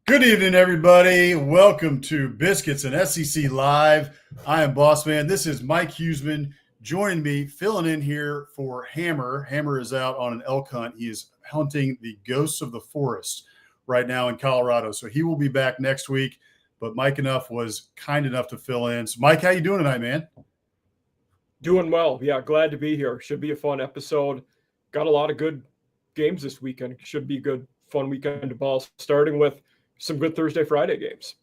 Good evening, everybody. Welcome to Biscuits and SEC Live. I am Bossman. This is Mike Huesmann joining me, filling in here for Hammer. Hammer is out on an elk hunt. He is hunting the ghosts of the forest right now in Colorado. So he will be back next week. But Mike Enough was kind enough to fill in. So Mike, how you doing tonight, man? Doing well. Yeah, glad to be here. Should be a fun episode. Got a lot of good games this weekend. Should be a good, fun weekend of ball, starting with some good Thursday, Friday games.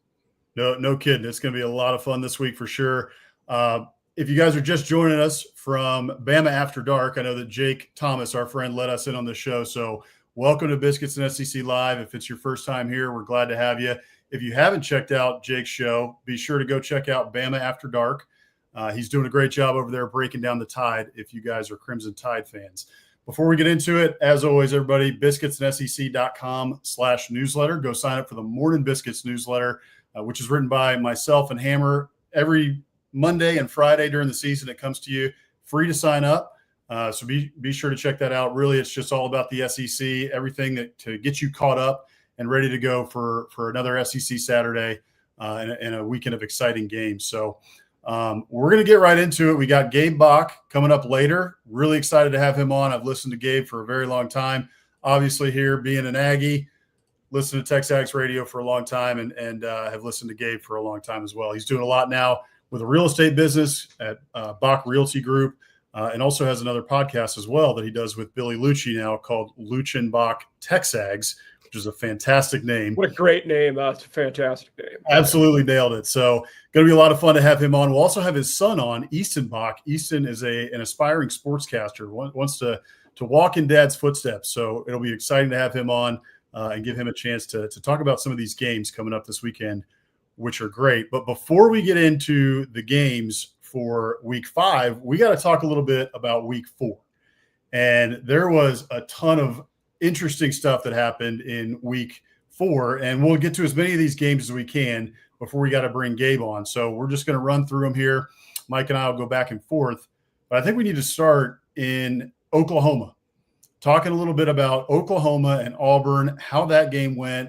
No kidding. It's going to be a lot of fun this week for sure. If you guys are just joining us from Bama After Dark, I know that Jake Thomas, our friend, let us in on the show. So welcome to Biscuits and SEC Live. If it's your first time here, we're glad to have you. If you haven't checked out Jake's show, be sure to go check out Bama After Dark. He's doing a great job over there breaking down the Tide if you guys are Crimson Tide fans. Before we get into it, as always, everybody, biscuitsandsec.com/newsletter. Go sign up for the Morning Biscuits newsletter, which is written by myself and Hammer every Monday and Friday during the season. It comes to you free to sign up. So be sure to check that out. Really, it's just all about the SEC, everything that to get you caught up and ready to go for another SEC Saturday and a weekend of exciting games. So we're going to get right into it. We got Gabe Bock coming up later. Really excited to have him on. I've listened to Gabe for a very long time. Obviously here being an Aggie, listened to TexAgs Radio for a long time and have listened to Gabe for a long time as well. He's doing a lot now with a real estate business at Bock Realty Group and also has another podcast as well that he does with Billy Lucci now called Easton Bock TexAgs, which is a fantastic name. What a great name. That's a fantastic name. Absolutely nailed it. So going to be a lot of fun to have him on. We'll also have his son on, Easton Bock. Easton is an aspiring sportscaster, wants to walk in dad's footsteps. So it'll be exciting to have him on and give him a chance to talk about some of these games coming up this weekend, which are great. But before we get into the games for week 5, we got to talk a little bit about week 4. And there was a ton of interesting stuff that happened in week 4, and we'll get to as many of these games as we can before we got to bring Gabe on. So we're just going to run through them here. Mike and I will go back and forth, but I think we need to start in Oklahoma, talking a little bit about Oklahoma and Auburn, how that game went.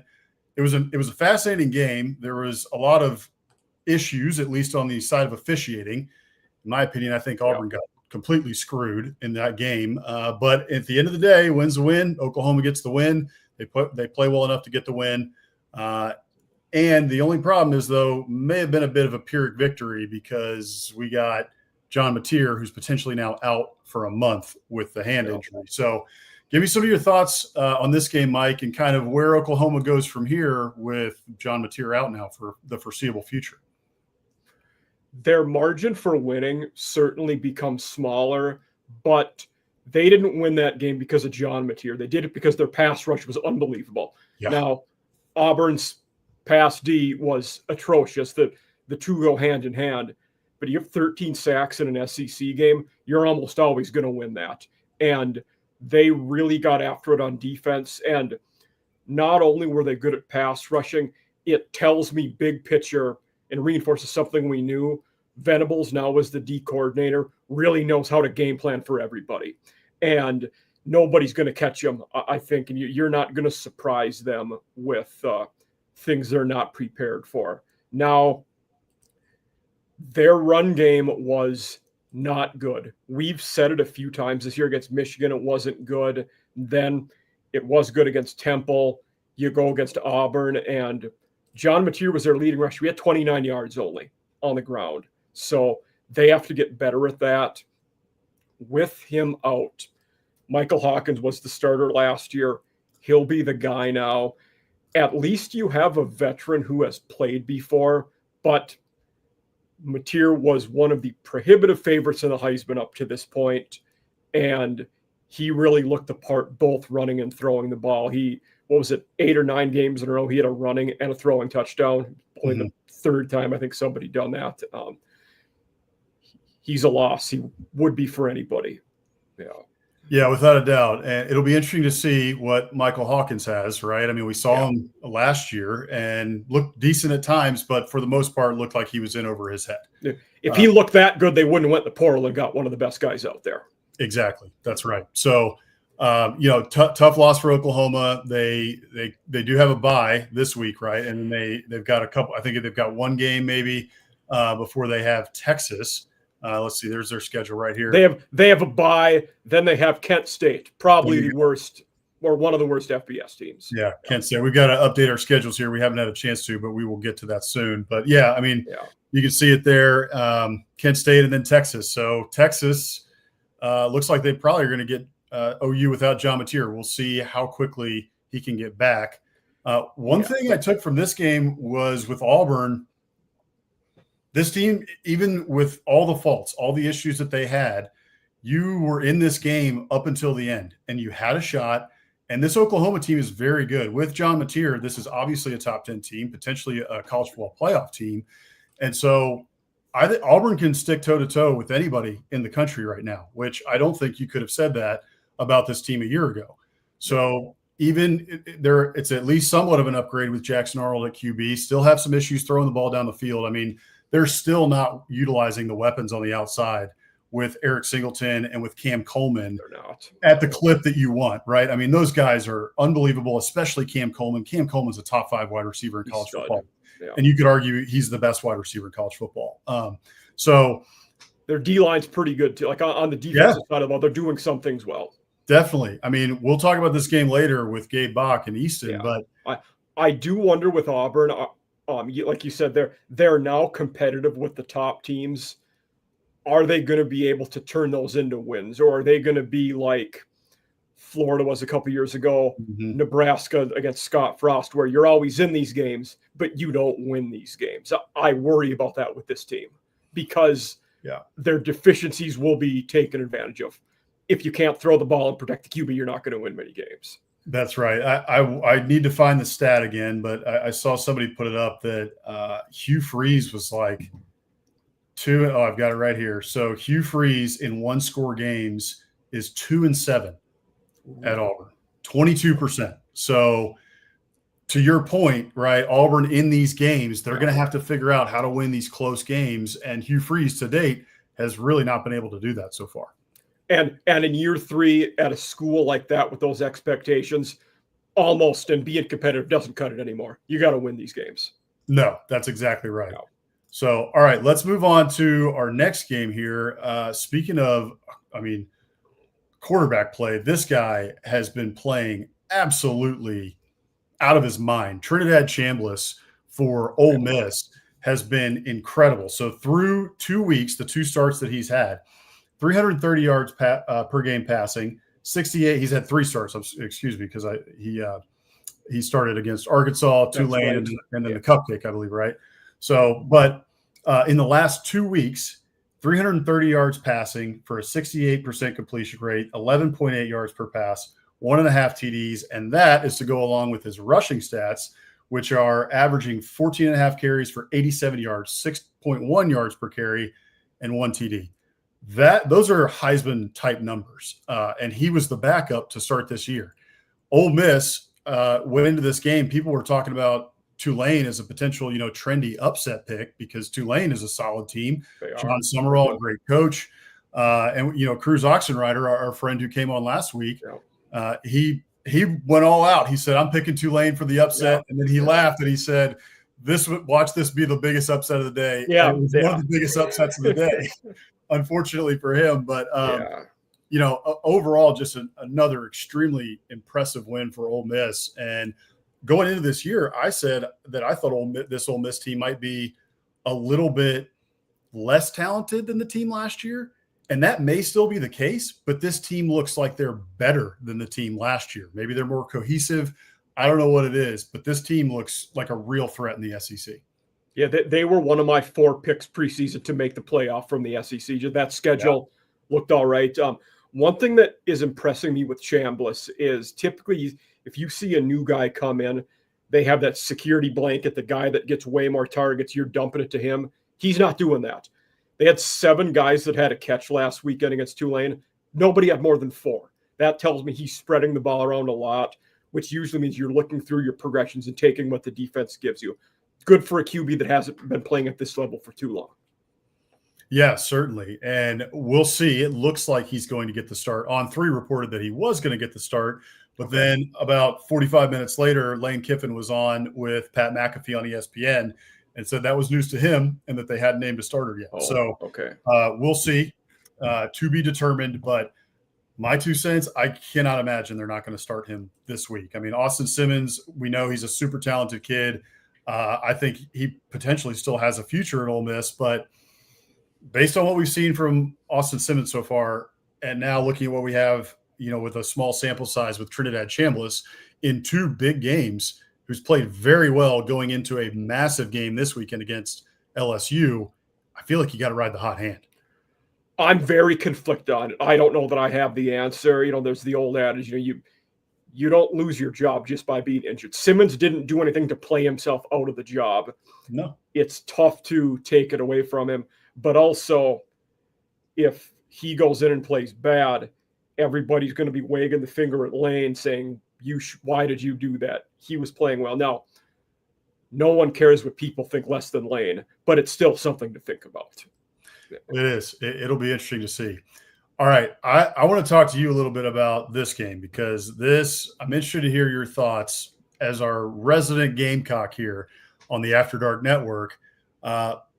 It was a fascinating game. There was a lot of issues, at least on the side of officiating. In my opinion, I think Auburn got completely screwed in that game. But at the end of the day, wins the win. Oklahoma gets the win. They play well enough to get the win. And the only problem is, though, may have been a bit of a Pyrrhic victory because we got John Mateer, who's potentially now out for a month with the hand injury. So give me some of your thoughts on this game, Mike, and kind of where Oklahoma goes from here with John Mateer out now for the foreseeable future. Their margin for winning certainly becomes smaller, but they didn't win that game because of John Mateer. They did it because their pass rush was unbelievable. Yeah. Now, Auburn's pass D was atrocious. The two go hand in hand, but you have 13 sacks in an SEC game, you're almost always going to win that. And they really got after it on defense. And not only were they good at pass rushing, it tells me big picture and reinforces something we knew. Venables, now as the D coordinator, really knows how to game plan for everybody. And nobody's going to catch them, I think, and you're not going to surprise them with things they're not prepared for. Now, their run game was not good. We've said it a few times this year against Michigan. It wasn't good. Then it was good against Temple. You go against Auburn, and John Mateer was their leading rusher. We had 29 yards only on the ground. So they have to get better at that. With him out, Michael Hawkins was the starter last year. He'll be the guy now. At least you have a veteran who has played before, but Mateer was one of the prohibitive favorites in the Heisman up to this point, and he really looked the part both running and throwing the ball. 8 or 9 games in a row, he had a running and a throwing touchdown. Only the third time I think somebody done that. He's a loss. He would be for anybody. Yeah, without a doubt. And it'll be interesting to see what Michael Hawkins has, right? I mean, we saw him last year and looked decent at times, but for the most part, looked like he was in over his head. If he looked that good, they wouldn't have went to the portal and got one of the best guys out there. Exactly. That's right. So Tough loss for Oklahoma. They do have a bye this week, right? And they've got a couple. I think they've got one game maybe before they have Texas. Let's see. There's their schedule right here. They have a bye. Then they have Kent State, probably the worst or one of the worst FBS teams. Yeah, Kent State. We've got to update our schedules here. We haven't had a chance to, but we will get to that soon. But yeah, I mean, you can see it there. Kent State and then Texas. So Texas looks like they probably are going to get OU without John Mateer. We'll see how quickly he can get back. One thing I took from this game was with Auburn, this team, even with all the faults, all the issues that they had, you were in this game up until the end, and you had a shot. And this Oklahoma team is very good. With John Mateer, this is obviously a top 10 team, potentially a college football playoff team. And so I think Auburn can stick toe-to-toe with anybody in the country right now, which I don't think you could have said that about this team a year ago. So even there, it's at least somewhat of an upgrade with Jackson Arnold at QB. Still have some issues throwing the ball down the field. I mean, they're still not utilizing the weapons on the outside with Eric Singleton and with Cam Coleman at the clip that you want, right? I mean, those guys are unbelievable, especially Cam Coleman. Cam Coleman's a top 5 wide receiver in college football. Yeah. And you could argue he's the best wide receiver in college football. So their D-line's pretty good too. Like on the defensive side of the ball, they're doing some things well. Definitely. I mean, we'll talk about this game later with Gabe Bock and Easton, but I do wonder with Auburn, like you said, they're now competitive with the top teams. Are they going to be able to turn those into wins, or are they going to be like Florida was a couple years ago, Nebraska against Scott Frost, where you're always in these games, but you don't win these games? I worry about that with this team because their deficiencies will be taken advantage of. If you can't throw the ball and protect the QB, you're not going to win many games. That's right. I need to find the stat again, but I saw somebody put it up that Hugh Freeze was like I've got it right here. So Hugh Freeze in one-score games is 2-7 at Auburn, 22%. So to your point, right, Auburn in these games, they're going to have to figure out how to win these close games, and Hugh Freeze to date has really not been able to do that so far. And in year 3 at a school like that with those expectations, almost and being competitive doesn't cut it anymore. You got to win these games. No, that's exactly right. No. So, all right, let's move on to our next game here. Speaking of, quarterback play, this guy has been playing absolutely out of his mind. Trinidad Chambliss for Ole Miss has been incredible. So through 2 weeks, the 2 starts that he's had, 330 yards per game passing, 68. He's had 3 starts. Excuse me, because he started against Arkansas, Tulane, right, and then the Cupcake, I believe, right? So, but in the last 2 weeks, 330 yards passing for a 68% completion rate, 11.8 yards per pass, 1.5 TDs, and that is to go along with his rushing stats, which are averaging 14.5 carries for 87 yards, 6.1 yards per carry, and 1 TD. Those are Heisman type numbers, and he was the backup to start this year. Ole Miss went into this game. People were talking about Tulane as a potential, trendy upset pick because Tulane is a solid team. John Summerall, a great coach, and Cruz Oxenrider, our friend who came on last week, he went all out. He said, "I'm picking Tulane for the upset," and then he laughed and he said, "Watch this be the biggest upset of the day." Yeah, and it was one of the biggest upsets of the day. Unfortunately for him, but overall, just another extremely impressive win for Ole Miss. And going into this year, I said that I thought this Ole Miss team might be a little bit less talented than the team last year, and that may still be the case. But this team looks like they're better than the team last year. Maybe they're more cohesive. I don't know what it is, but this team looks like a real threat in the SEC. Yeah, they were one of my 4 picks preseason to make the playoff from the SEC. That schedule looked all right. One thing that is impressing me with Chambliss is typically if you see a new guy come in, they have that security blanket, the guy that gets way more targets, you're dumping it to him. He's not doing that. They had 7 guys that had a catch last weekend against Tulane. Nobody had more than 4. That tells me he's spreading the ball around a lot, which usually means you're looking through your progressions and taking what the defense gives you. Good for a QB that hasn't been playing at this level for too long. Yeah, certainly. And we'll see. It looks like he's going to get the start. On3 reported that he was going to get the start. But then about 45 minutes later, Lane Kiffin was on with Pat McAfee on ESPN and said that was news to him and that they hadn't named a starter yet. We'll see. To be determined. But my 2 cents, I cannot imagine they're not going to start him this week. I mean, Austin Simmons, we know he's a super talented kid. I think he potentially still has a future at Ole Miss, but based on what we've seen from Austin Simmons so far, and now looking at what we have, with a small sample size with Trinidad Chambliss in 2 big games, who's played very well going into a massive game this weekend against LSU, I feel like you got to ride the hot hand. I'm very conflicted on it. I don't know that I have the answer. There's the old adage, you don't lose your job just by being injured. Simmons didn't do anything to play himself out of the job. No. It's tough to take it away from him. But also, if he goes in and plays bad, everybody's going to be wagging the finger at Lane saying, why did you do that? He was playing well. Now, no one cares what people think less than Lane, but it's still something to think about. It is. It'll be interesting to see. All right. I want to talk to you a little bit about this game because I'm interested to hear your thoughts as our resident Gamecock here on the After Dark Network.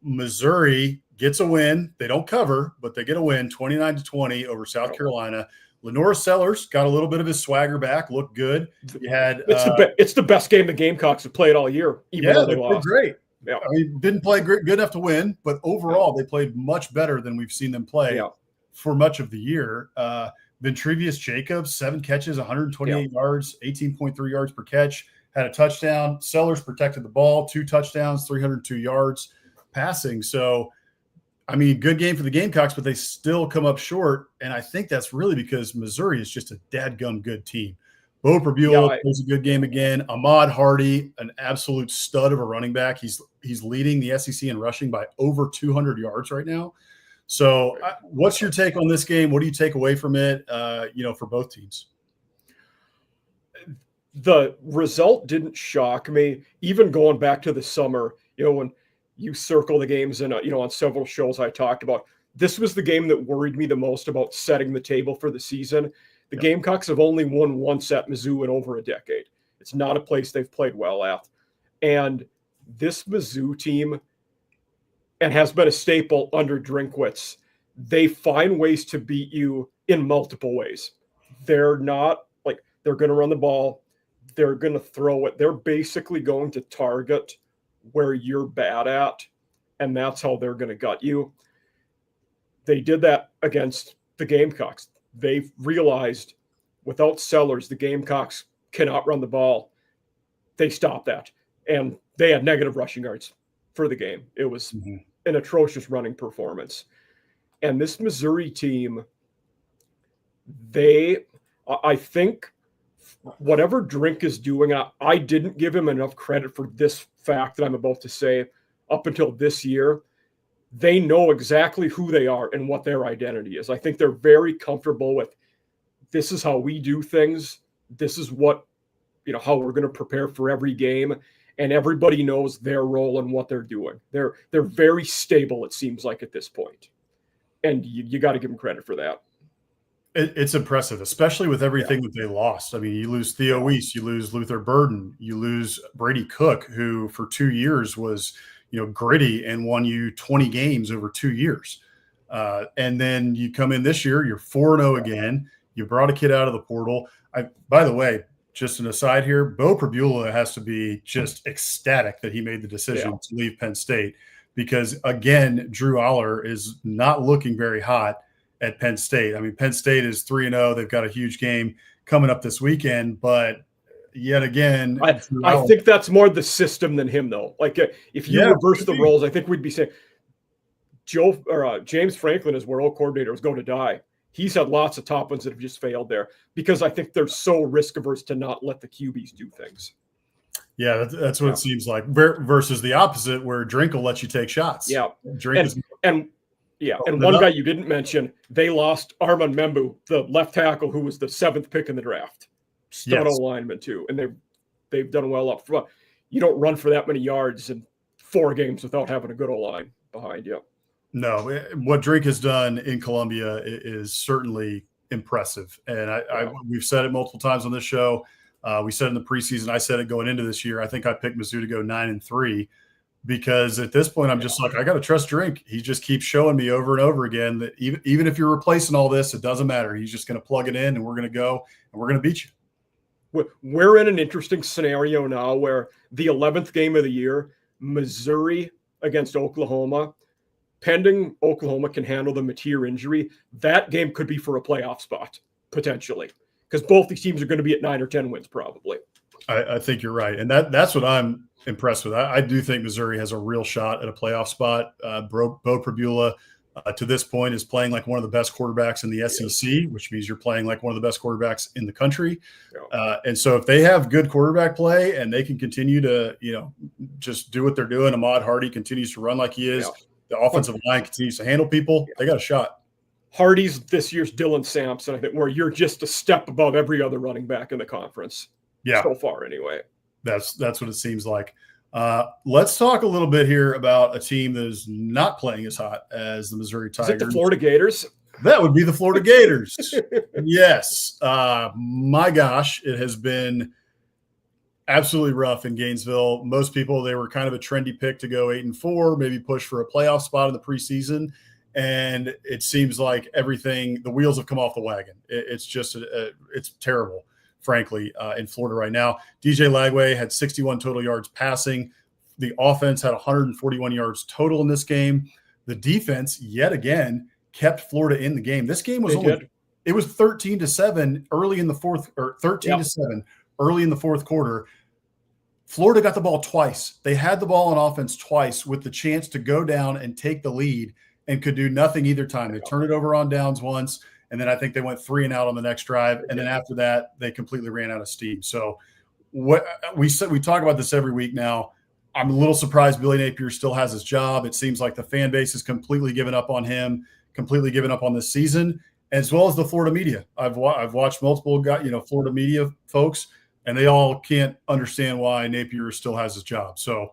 Missouri gets a win. They don't cover, but they get a win 29-20 over South Carolina. Lenore Sellers got a little bit of his swagger back, looked good. You had it's the best game the Gamecocks have played all year, even though they lost. Great. Yeah. I mean, didn't play good enough to win, but overall they played much better than we've seen them play for much of the year. Ventrevious Jacobs, 7 catches, 128 yards, 18.3 yards per catch, had a touchdown. Sellers protected the ball, 2 touchdowns, 302 yards passing. So, I mean, good game for the Gamecocks, but they still come up short. And I think that's really because Missouri is just a dadgum good team. Bo Prabula plays a good game again. Ahmad Hardy, an absolute stud of a running back. He's leading the SEC in rushing by over 200 yards right now. So what's your take on this game? What do you take away from it, for both teams? The result didn't shock me. Even going back to the summer, when you circle the games and, on several shows I talked about, this was the game that worried me the most about setting the table for the season. The Gamecocks have only won once at Mizzou in over a decade. It's not a place they've played well at. And this Mizzou team, and has been a staple under Drinkwitz, they find ways to beat you in multiple ways. They're not like they're going to run the ball. They're going to throw it. They're basically going to target where you're bad at, and that's how they're going to gut you. They did that against the Gamecocks. They've realized without Sellers, the Gamecocks cannot run the ball. They stopped that, and they had negative rushing yards for the game. It was an atrocious running performance. And this Missouri team, I think whatever Drink is doing, I didn't give him enough credit for this fact that I'm about to say up until this year. They know exactly who they are and what their identity is. I think they're very comfortable with this is how we do things. This is what, how we're going to prepare for every game. And everybody knows their role and what they're doing. They're very stable, it seems like, at this point. And you got to give them credit for that. It's impressive, especially with everything that they lost. I mean, you lose Theo Weiss, you lose Luther Burden, you lose Brady Cook, who for 2 years was, gritty and won you 20 games over 2 years. And then you come in this year, you're 4-0 again. You brought a kid out of the portal. By the way, just an aside here, Bo Prabula has to be just ecstatic that he made the decision to leave Penn State because, again, Drew Aller is not looking very hot at Penn State. I mean, Penn State is 3-0. They've got a huge game coming up this weekend, but yet again, I think that's more the system than him, though. Like, if you reverse the roles, I think we'd be saying James Franklin is where all coordinators go to die. He's had lots of top ones that have just failed there because I think they're so risk averse to not let the QBs do things. Yeah, that's what it seems like. Versus the opposite, where Drink will let you take shots. Yeah, and one guy you didn't mention, they lost Armand Membu, the left tackle, who was the 7th pick in the draft. Stud lineman too, and they've done well up front. You don't run for that many yards in 4 games without having a good O-line behind you. No, what Drink has done in Columbia is certainly impressive. And we've said it multiple times on this show. We said in the preseason, I said it going into this year, I think I picked Mizzou to go 9-3 because at this point I'm just like, I got to trust Drink. He just keeps showing me over and over again that even if you're replacing all this, it doesn't matter. He's just going to plug it in and we're going to go and we're going to beat you. We're in an interesting scenario now where the 11th game of the year, Missouri against Oklahoma, pending Oklahoma can handle the Mateer injury, that game could be for a playoff spot, potentially, because both these teams are going to be at 9 or 10 wins probably. I think you're right. And that's what I'm impressed with. I do think Missouri has a real shot at a playoff spot. Bo Pribula, to this point, is playing like one of the best quarterbacks in the SEC, which means you're playing like one of the best quarterbacks in the country. And so if they have good quarterback play and they can continue to, just do what they're doing, Ahmad Hardy continues to run like he is, the offensive line continues to handle people, they got a shot. Hardy's this year's Dylan Sampson, I think, where you're just a step above every other running back in the conference. Yeah. So far, anyway. That's what it seems like. Let's talk a little bit here about a team that is not playing as hot as the Missouri Tigers. Is it the Florida Gators? That would be the Florida Gators. Yes. My gosh, it has been absolutely rough in Gainesville. Most people, they were kind of a trendy pick to go 8-4, maybe push for a playoff spot in the preseason. And it seems like the wheels have come off the wagon. It's just, it's terrible, frankly, in Florida right now. DJ Lagway had 61 total yards passing. The offense had 141 yards total in this game. The defense, yet again, kept Florida in the game. This game was it was 13-7 early in the fourth, or 13-7 early in the fourth quarter. Florida got the ball twice. They had the ball on offense twice with the chance to go down and take the lead and could do nothing either time. They turned it over on downs once, and then I think they went 3 and out on the next drive. And then after that, they completely ran out of steam. So what we talk about this every week now. I'm a little surprised Billy Napier still has his job. It seems like the fan base has completely given up on him, completely given up on this season, as well as the Florida media. I've watched multiple Florida media folks, and they all can't understand why Napier still has his job. So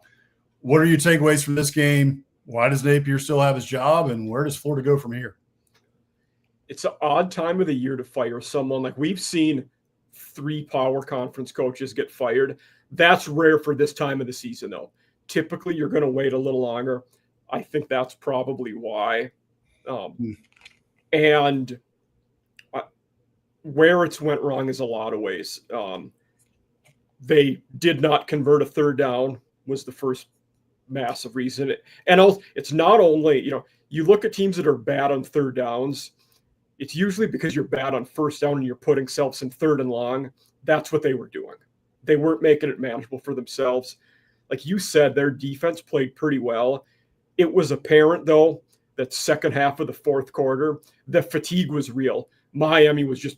what are your takeaways from this game? Why does Napier still have his job, and where does Florida go from here? It's an odd time of the year to fire someone. Like, we've seen 3 power conference coaches get fired. That's rare for this time of the season, though. Typically, you're going to wait a little longer. I think that's probably why. And where it's went wrong is a lot of ways. They did not convert a third down was the first massive reason. And it's not only, you look at teams that are bad on third downs, it's usually because you're bad on first down and you're putting selves in third and long. That's what they were doing. They weren't making it manageable for themselves. Like you said, their defense played pretty well. It was apparent, though, that second half of the fourth quarter, the fatigue was real. Miami was just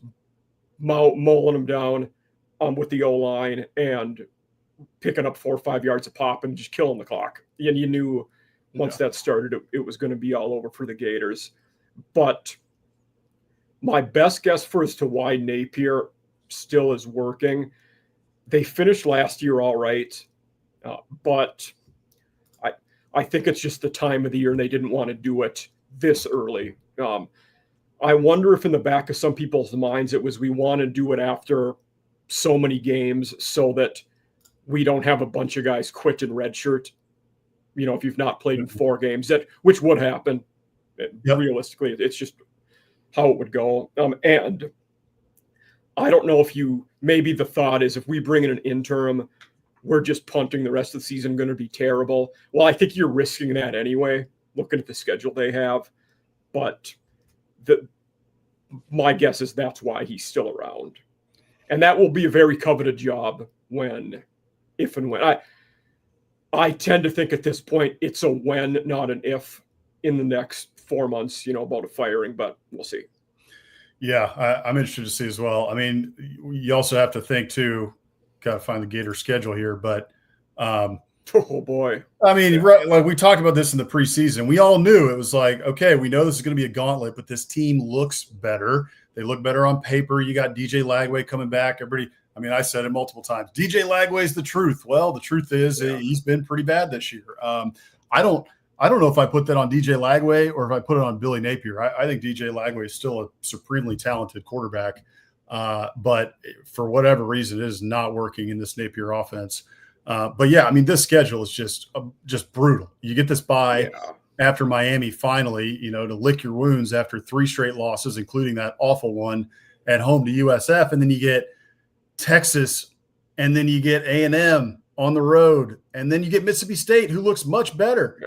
mauling them down with the O-line and picking up 4 or 5 yards a pop and just killing the clock. And you knew once that started, it was going to be all over for the Gators. But my best guess as to why Napier still is working, they finished last year all right, but I think it's just the time of the year and they didn't want to do it this early. I wonder if in the back of some people's minds it was we want to do it after so many games so that we don't have a bunch of guys quit in redshirt. If you've not played in 4 games, which would happen. Realistically, it's just how it would go. And I don't know if maybe the thought is if we bring in an interim, we're just punting the rest of the season, going to be terrible. Well, I think you're risking that anyway, looking at the schedule they have. But my guess is that's why he's still around. And that will be a very coveted job if and when. I tend to think at this point it's a when, not an if, in the next 4 months, about a firing, but we'll see. Yeah, I'm interested to see as well. I mean, you also have to think too, got to find the Gator schedule here, but oh boy. I mean, right, like we talked about this in the preseason. We all knew it was like, okay, we know this is going to be a gauntlet, but this team looks better. They look better on paper. You got DJ Lagway coming back. I said it multiple times. DJ Lagway's the truth. Well, the truth is he's been pretty bad this year. I don't I don't know if I put that on DJ Lagway or if I put it on Billy Napier. I think DJ Lagway is still a supremely talented quarterback, but for whatever reason, it is not working in this Napier offense. But yeah, I mean, this schedule is just brutal. You get this bye after Miami finally, to lick your wounds after 3 straight losses, including that awful one at home to USF, and then you get Texas, and then you get A&M on the road, and then you get Mississippi State, who looks much better.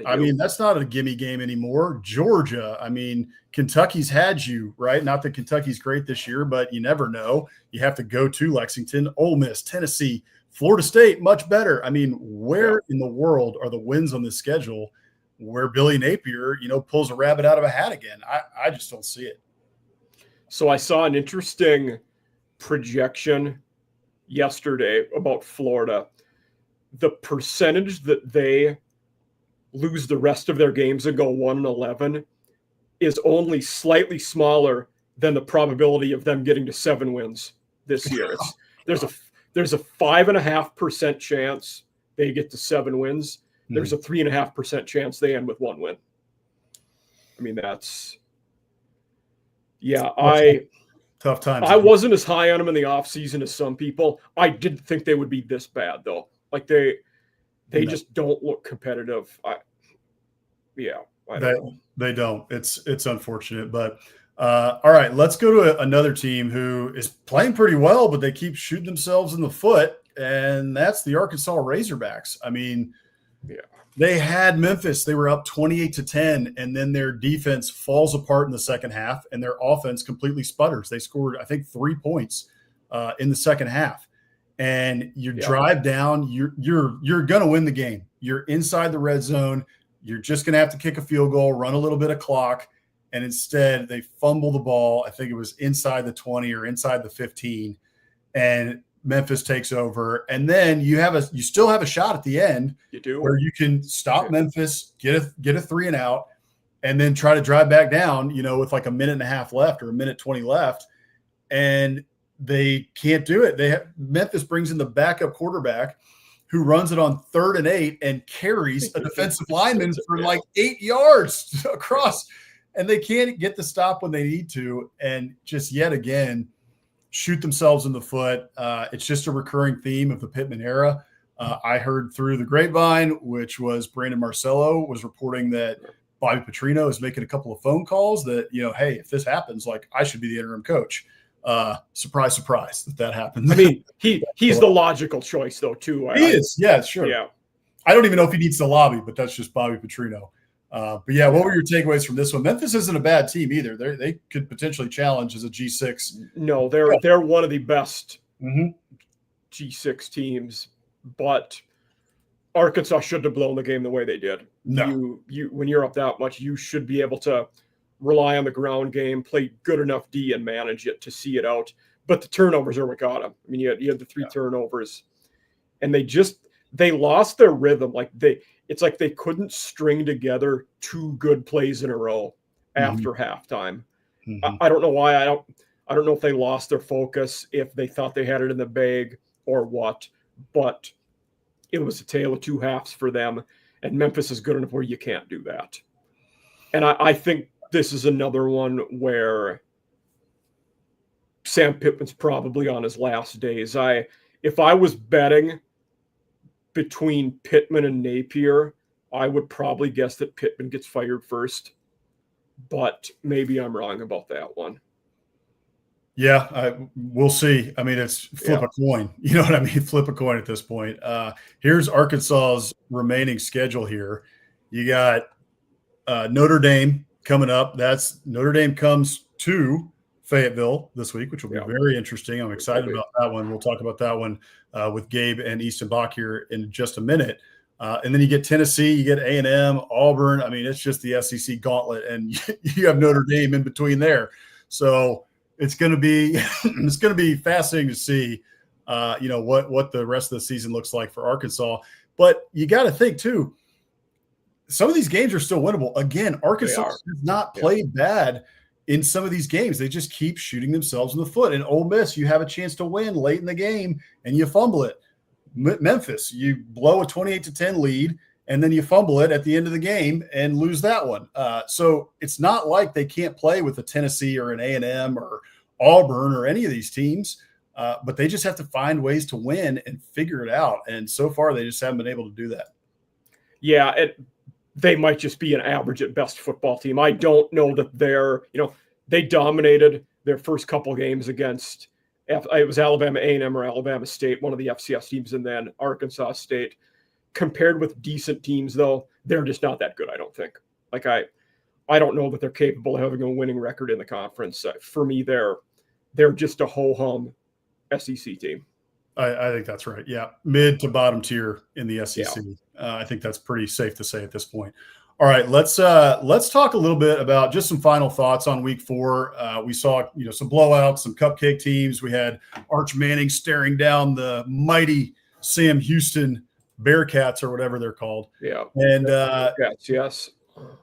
I mean, that's not a gimme game anymore. Georgia, I mean, Kentucky's had you, right? Not that Kentucky's great this year, but you never know. You have to go to Lexington. Ole Miss, Tennessee, Florida State, much better. I mean, where in the world are the wins on this schedule where Billy Napier, pulls a rabbit out of a hat again? I just don't see it. So I saw an interesting projection yesterday about Florida. The percentage that they lose the rest of their games and go 1-11 is only slightly smaller than the probability of them getting to 7 wins this year. There's a 5.5% chance they get to 7 wins. There's a 3.5% chance they end with 1 win. I mean, that's tough times. I wasn't as high on them in the offseason as some people. I didn't think they would be this bad though. Like they just don't look competitive. They don't. It's unfortunate, but all right, let's go to another team who is playing pretty well, but they keep shooting themselves in the foot, and that's the Arkansas Razorbacks. I mean, they had Memphis. They were up 28-10, and then their defense falls apart in the second half, and their offense completely sputters. They scored, I think, 3 points in the second half. And you drive down, you're going to win the game. You're inside the red zone. You're just going to have to kick a field goal, run a little bit of clock, and instead they fumble the ball. I think it was inside the 20 or inside the 15, and Memphis takes over. And then you still have a shot at the end. You do, where you can stop Memphis, get a 3 and out, and then try to drive back down, with like a minute and a half left or a minute 20 left, and they can't do it. Memphis brings in the backup quarterback who runs it on 3rd and 8 and carries a defensive lineman for like 8 yards across, and they can't get the stop when they need to, and just yet again shoot themselves in the foot. It's just a recurring theme of the Pittman era. I heard through the grapevine, which was Brandon Marcello was reporting that Bobby Petrino is making a couple of phone calls that, hey, if this happens, like I should be the interim coach. Surprise that happens. I mean, he's the logical choice though too. He is. Yeah, sure. Yeah. I don't even know if he needs to lobby, but that's just Bobby Petrino. But yeah, what were your takeaways from this one? Memphis isn't a bad team either. They could potentially challenge as a G6. No, they're one of the best G6 teams, but Arkansas shouldn't have blown the game the way they did. No. You when you're up that much, you should be able to rely on the ground game, play good enough D and manage it to see it out. But the turnovers are what got them. I mean, you had the 3 turnovers, and they lost their rhythm. Like it's like they couldn't string together 2 good plays in a row after halftime. I don't know why. I don't know if they lost their focus, if they thought they had it in the bag or what, but it was a tale of 2 halves for them. And Memphis is good enough where you can't do that. And I think this is another one where Sam Pittman's probably on his last days. If I was betting between Pittman and Napier, I would probably guess that Pittman gets fired first, but maybe I'm wrong about that one. Yeah, we'll see. I mean, it's flip a coin. You know what I mean? Flip a coin at this point. Here's Arkansas's remaining schedule here. You got Notre Dame coming up. Notre Dame comes to Fayetteville this week, which will be very interesting. I'm excited about that one. We'll talk about that one with Gabe and Easton Bock here in just a minute. And then you get Tennessee, you get A&M, Auburn. I mean, it's just the SEC gauntlet, and you have Notre Dame in between there. So it's going to be fascinating to see, what the rest of the season looks like for Arkansas. But you got to think too, some of these games are still winnable. Again, Arkansas has not played bad in some of these games. They just keep shooting themselves in the foot. And Ole Miss, you have a chance to win late in the game and you fumble it. Memphis, you blow a 28-10 lead and then you fumble it at the end of the game and lose that one. So it's not like they can't play with a Tennessee or an A&M or Auburn or any of these teams, but they just have to find ways to win and figure it out. And so far, they just haven't been able to do that. Yeah, they might just be an average at best football team. I don't know that they dominated their first couple games against it was Alabama A&M or Alabama State, one of the FCS teams, and then Arkansas State. Compared with decent teams, though, they're just not that good, I don't think. Like, I don't know that they're capable of having a winning record in the conference. For me, they're just a ho-hum SEC team. I think that's right. Yeah, mid to bottom tier in the SEC. Yeah. I think that's pretty safe to say at this point. All right, let's talk a little bit about just some final thoughts on Week 4. We saw some blowouts, some cupcake teams. We had Arch Manning staring down the mighty Sam Houston Bearcats or whatever they're called. Yeah, and yes,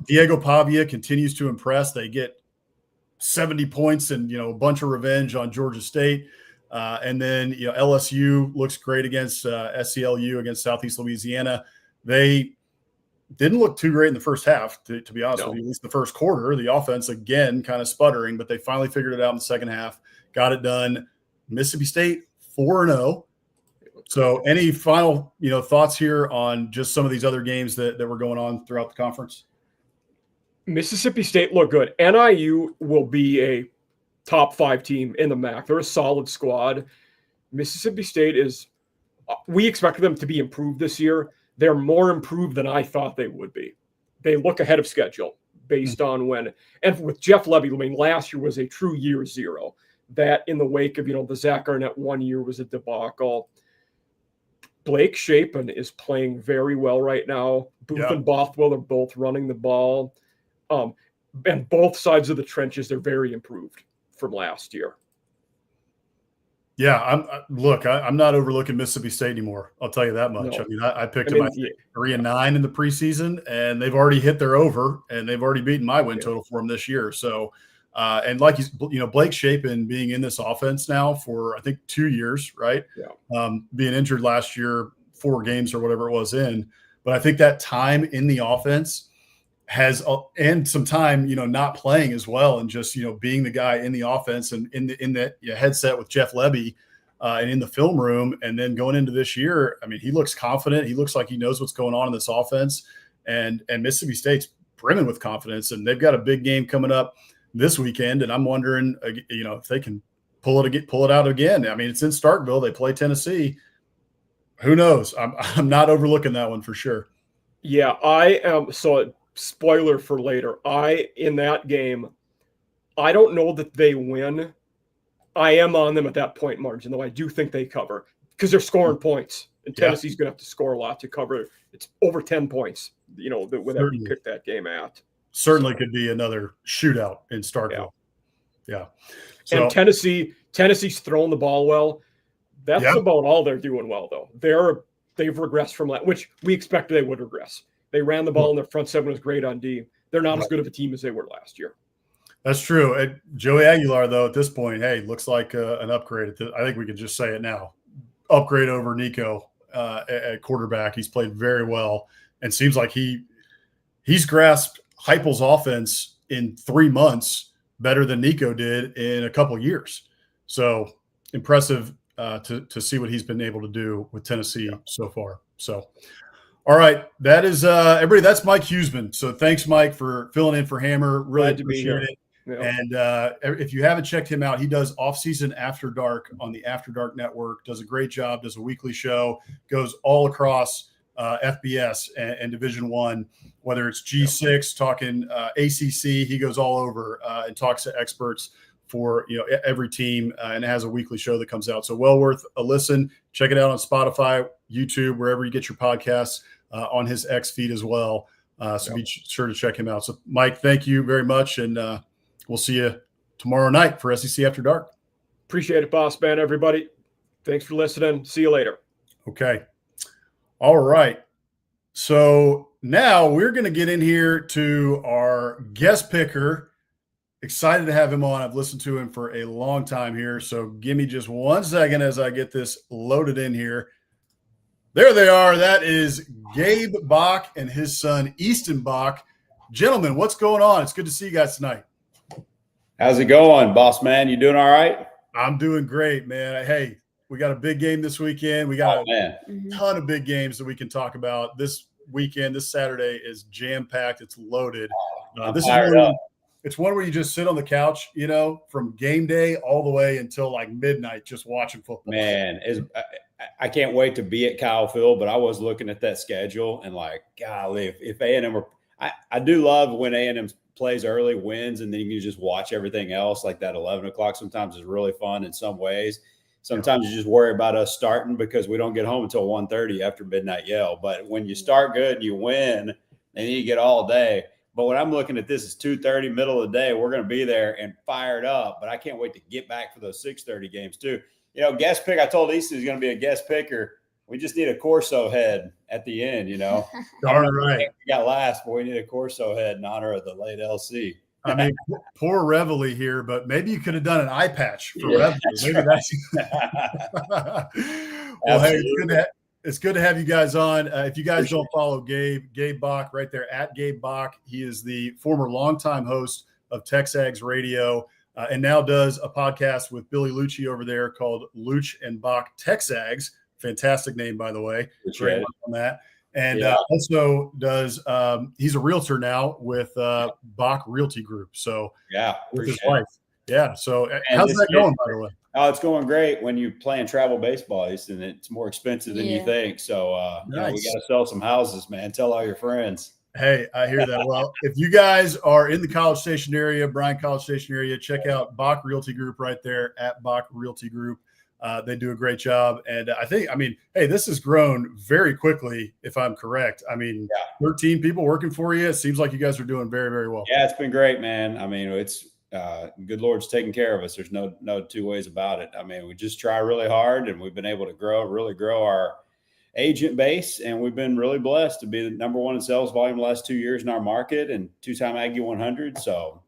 Diego Pavia continues to impress. They get 70 points and a bunch of revenge on Georgia State. And then LSU looks great against SCLU, against Southeast Louisiana. They didn't look too great in the first half, to be honest with you. At least the first quarter, the offense again kind of sputtering, but they finally figured it out in the second half, got it done. Mississippi State 4-0. So any final thoughts here on just some of these other games that were going on throughout the conference? Mississippi State looked good. NIU will be a top 5 team in the MAC. They're a solid squad. Mississippi State we expected them to be improved this year. They're more improved than I thought they would be. They look ahead of schedule based on and with Jeff Lebby, last year was a true year zero. That in the wake of, the Zach Arnett 1 year was a debacle. Blake Shapen is playing very well right now. Booth and Bothwell are both running the ball. And both sides of the trenches, they're very improved from last year. Yeah, I'm not overlooking Mississippi State anymore. I'll tell you that much. No. I mean, I picked them 3-9 in the preseason, and they've already hit their over, and they've already beaten my win total for them this year. So, and like Blake Shapen being in this offense now for I think 2 years, right? Yeah. Being injured last year, 4 games or whatever it was in, but I think that time in the offense has and some time, not playing as well, and just being the guy in the offense and in the headset with Jeff Lebby and in the film room, and then going into this year, I mean, he looks confident. He looks like he knows what's going on in this offense, and Mississippi State's brimming with confidence, and they've got a big game coming up this weekend, and I'm wondering, if they can pull it out again. I mean, it's in Starkville. They play Tennessee. Who knows? I'm not overlooking that one for sure. Yeah, I am. So spoiler for later. In that game, I don't know that they win. I am on them at that point margin, though I do think they cover because they're scoring points, and Tennessee's going to have to score a lot to cover. It's over 10 points, whatever you pick that game at. Certainly could be another shootout in Starkville. Yeah. So, and Tennessee's throwing the ball well. That's about all they're doing well, though. They've regressed from that, which we expected they would regress. They ran the ball, and their front seven was great on D. They're not as good of a team as they were last year. That's true. Joey Aguilar, though, at this point, hey, looks like an upgrade. I think we can just say it now. Upgrade over Nico at quarterback. He's played very well, and seems like he's grasped Heupel's offense in 3 months better than Nico did in a couple years. So impressive to see what he's been able to do with Tennessee so far. So. All right, that is everybody. That's Mike Huesmann. So thanks, Mike, for filling in for Hammer. Really appreciate it. Yeah. And if you haven't checked him out, he does Offseason After Dark on the After Dark Network. Does a great job. Does a weekly show. Goes all across FBS and Division I, whether it's G6 talking ACC. He goes all over and talks to experts for every team, and it has a weekly show that comes out. So well worth a listen. Check it out on Spotify, YouTube, wherever you get your podcasts. On his X feed as well. So be sure to check him out. So, Mike, thank you very much, and we'll see you tomorrow night for SEC After Dark. Appreciate it, Bossman, everybody. Thanks for listening. See you later. Okay. All right. So now we're going to get in here to our guest picker. Excited to have him on. I've listened to him for a long time here. So give me just 1 second as I get this loaded in here. There they are. That is Gabe Bock and his son, Easton Bock. Gentlemen, what's going on? It's good to see you guys tonight. How's it going, boss man? You doing all right? I'm doing great, man. Hey, we got a big game this weekend. We got a ton of big games that we can talk about this weekend. This Saturday is jam-packed. It's loaded. It's one where you just sit on the couch, from game day all the way until like midnight, just watching football. Man, I can't wait to be at Kyle Field, but I was looking at that schedule and like, golly, if A&M were – I do love when A&M plays early, wins, and then you can just watch everything else. Like that 11 o'clock sometimes is really fun in some ways. Sometimes you just worry about us starting because we don't get home until 1:30 after midnight yell. But when you start good and you win, and you get all day. But when I'm looking at this, it's 2:30, middle of the day. We're going to be there and fired up. But I can't wait to get back for those 6:30 games too. Guest pick. I told Easton he's going to be a guest picker. We just need a Corso head at the end, Darn right. We got last, but we need a Corso head in honor of the late LC. I mean, poor Reveille here, but maybe you could have done an eye patch for Reveille. Maybe that's well, hey, it's good to have you guys on. If you guys don't follow Gabe Bock right there at Gabe Bock, he is the former longtime host of TexAgs Radio and now does a podcast with Billy Lucci over there called Luch and Bock TexAgs. Fantastic name, by the way. Great on that. And also does he's a realtor now with Bock Realty Group. So with his wife. Yeah. So how's that going, by the way? Oh, it's going great. When you're playing travel baseball, and it's more expensive than you think. So nice. We got to sell some houses, man. Tell all your friends. Hey, I hear that. Well, if you guys are in the College Station area, Bryan College Station area, check out Bock Realty Group right there at Bock Realty Group. They do a great job. And hey, this has grown very quickly, if I'm correct. 13 people working for you. It seems like you guys are doing very, very well. Yeah, it's been great, man. It's good Lord's taking care of us. There's no two ways about it. We just try really hard, and we've been able to really grow our agent base. And we've been really blessed to be the number one in sales volume the last 2 years in our market and two-time Aggie 100. So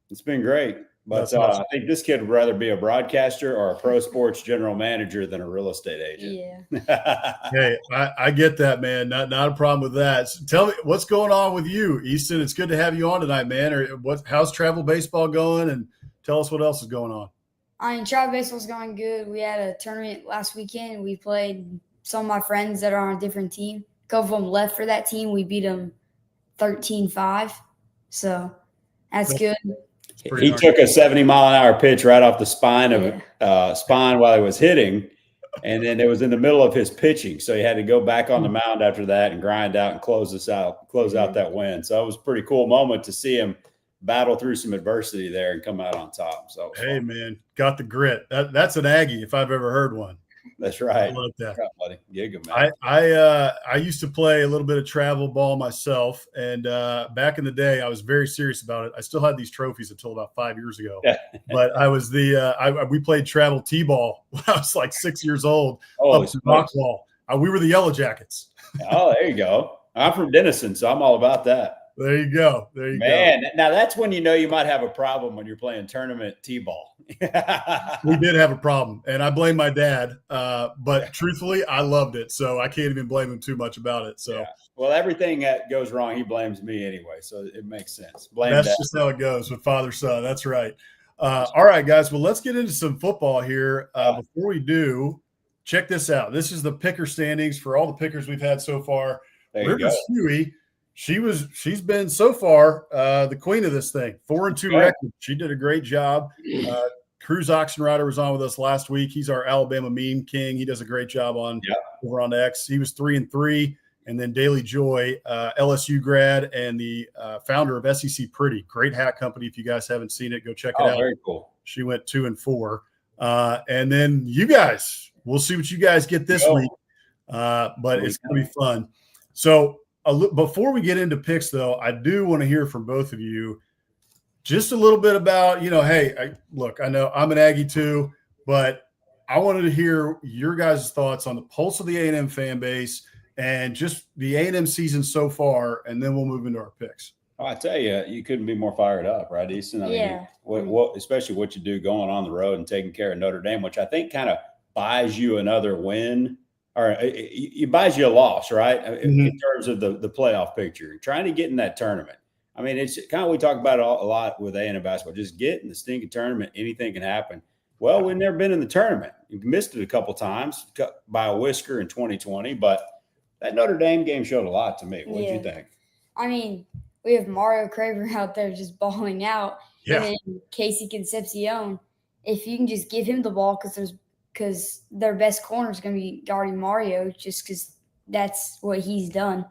it's been great. But I think this kid would rather be a broadcaster or a pro sports general manager than a real estate agent. Yeah. Hey, I get that, man. Not a problem with that. So tell me what's going on with you, Easton. It's good to have you on tonight, man. How's travel baseball going? And tell us what else is going on. Travel baseball's going good. We had a tournament last weekend. We played some of my friends that are on a different team. A couple of them left for that team. We beat them 13-5. So that's good. He took a 70-mile-an-hour pitch right off the spine while he was hitting, and then it was in the middle of his pitching. So he had to go back on the mound after that and grind out and close out that win. So it was a pretty cool moment to see him battle through some adversity there and come out on top. So hey, man, got the grit. That's an Aggie if I've ever heard one. That's right. I like that. Right, buddy. Yeah, good man. I used to play a little bit of travel ball myself, and back in the day, I was very serious about it. I still had these trophies until about 5 years ago. But I was we played travel t-ball when I was like 6 years old. Up to Bock Wall. We were the Yellow Jackets. Oh, there you go. I'm from Denison, so I'm all about that. There you go. There you go. Man, now that's when you might have a problem when you're playing tournament t-ball. We did have a problem, and I blame my dad. But truthfully, I loved it, so I can't even blame him too much about it. So, well, everything that goes wrong, he blames me anyway, so it makes sense. That's just how it goes with father-son. That's right. All right, guys. Well, let's get into some football here. Before we do, check this out. This is the picker standings for all the pickers we've had so far. Rivers Huey. She's been so far the queen of this thing. 4-2 record. She did a great job. Cruz Oxenrider was on with us last week. He's our Alabama meme king. He does a great job over on X. He was 3-3, and then Daily Joy, LSU grad and the founder of SEC Pretty, great hat company. If you guys haven't seen it, go check it out. Very cool. She went 2-4, and then you guys. We'll see what you guys get this week, but it's gonna be fun. So. Before we get into picks, though, I do want to hear from both of you just a little bit about, hey, I know I'm an Aggie too, but I wanted to hear your guys' thoughts on the pulse of the A&M fan base and just the A&M season so far, and then we'll move into our picks. Oh, I tell you, you couldn't be more fired up, right, Easton? I mean, what especially what you do going on the road and taking care of Notre Dame, which I think kind of buys you another win. or it buys you a loss, right? In terms of the playoff picture, trying to get in that tournament. I mean, it's kind of, we talk about it a lot with A&M basketball. Just get in the stinking tournament. Anything can happen. Well, we've never been in the tournament. We've missed it a couple times by a whisker in 2020, but that Notre Dame game showed a lot to me. What did you think? I mean, we have Mario Craver out there just balling out. Yeah. And then Casey Concepcion, if you can just give him the ball, because their best corner is going to be guarding Mario, just because that's what he's done.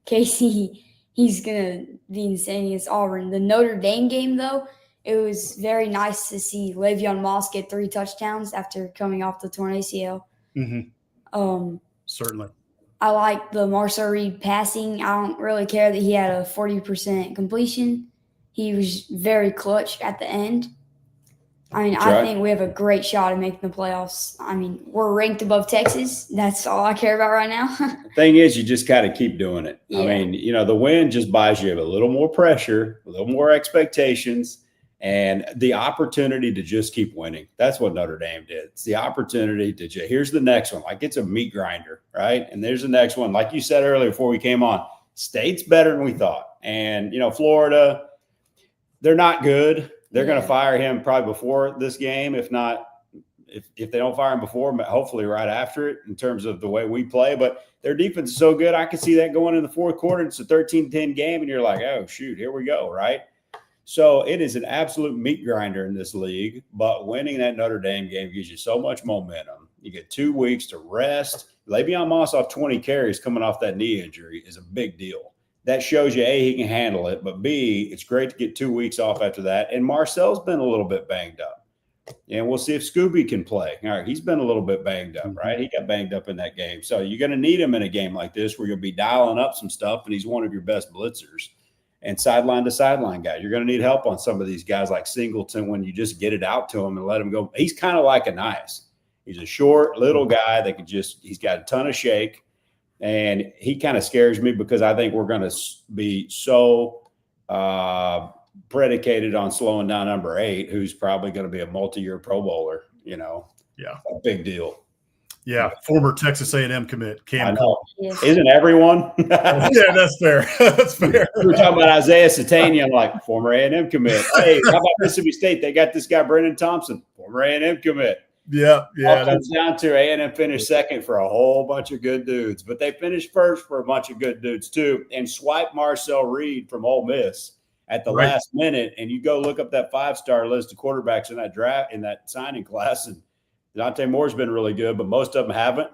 Casey, he's going to be insane against Auburn. The Notre Dame game, though, it was very nice to see Le'Veon Moss get 3 touchdowns after coming off the torn ACL. Certainly. I like the Marcel Reed passing. I don't really care that he had a 40% completion. He was very clutch at the end. I mean, I think we have a great shot at making the playoffs. I mean, we're ranked above Texas. That's all I care about right now. The thing is, you just got to keep doing it. Yeah. I mean, the win just buys you a little more pressure, a little more expectations, and the opportunity to just keep winning. That's what Notre Dame did. It's the opportunity to here's the next one. Like, it's a meat grinder, right? And there's the next one. Like you said earlier before we came on, State's better than we thought. And, Florida, they're not good. They're going to fire him probably before this game. If not, if they don't fire him before, hopefully right after it in terms of the way we play. But their defense is so good. I can see that going in the fourth quarter. It's a 13-10 game, and you're like, oh, shoot, here we go, right? So it is an absolute meat grinder in this league, but winning that Notre Dame game gives you so much momentum. You get 2 weeks to rest. Le'Veon Moss off 20 carries coming off that knee injury is a big deal. That shows you, A, he can handle it, but B, it's great to get 2 weeks off after that. And Marcel's been a little bit banged up. And we'll see if Scooby can play. All right, he's been a little bit banged up, right? He got banged up in that game. So you're going to need him in a game like this where you'll be dialing up some stuff, and he's one of your best blitzers. And sideline to sideline guy. You're going to need help on some of these guys like Singleton when you just get it out to him and let him go. He's kind of like Anais. He's a short little guy that he's got a ton of shake. And he kind of scares me because I think we're going to be so predicated on slowing down number 8, who's probably going to be a multi-year Pro Bowler, Yeah. A big deal. Yeah, former Texas A&M commit, Cam Cole. Yes. Isn't everyone? Yeah, that's fair. That's fair. We were talking about Isaiah Satania, like former A&M commit. Hey, how about Mississippi State? They got this guy, Brendan Thompson, former A&M commit. Yeah. All comes down to A&M finished second for a whole bunch of good dudes, but they finished first for a bunch of good dudes too. And swipe Marcel Reed from Ole Miss at the last minute, and you go look up that 5-star list of quarterbacks in that draft, in that signing class, and Dante Moore's been really good, but most of them haven't.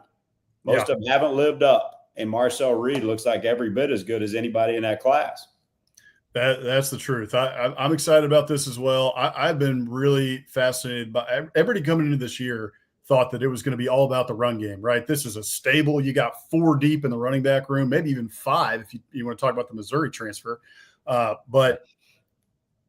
Most of them haven't lived up. And Marcel Reed looks like every bit as good as anybody in that class. That's the truth. I'm excited about this as well. I've been really fascinated by everybody coming into this year thought that it was going to be all about the run game, right? This is a stable. You got 4 deep in the running back room, maybe even 5 if you want to talk about the Missouri transfer. But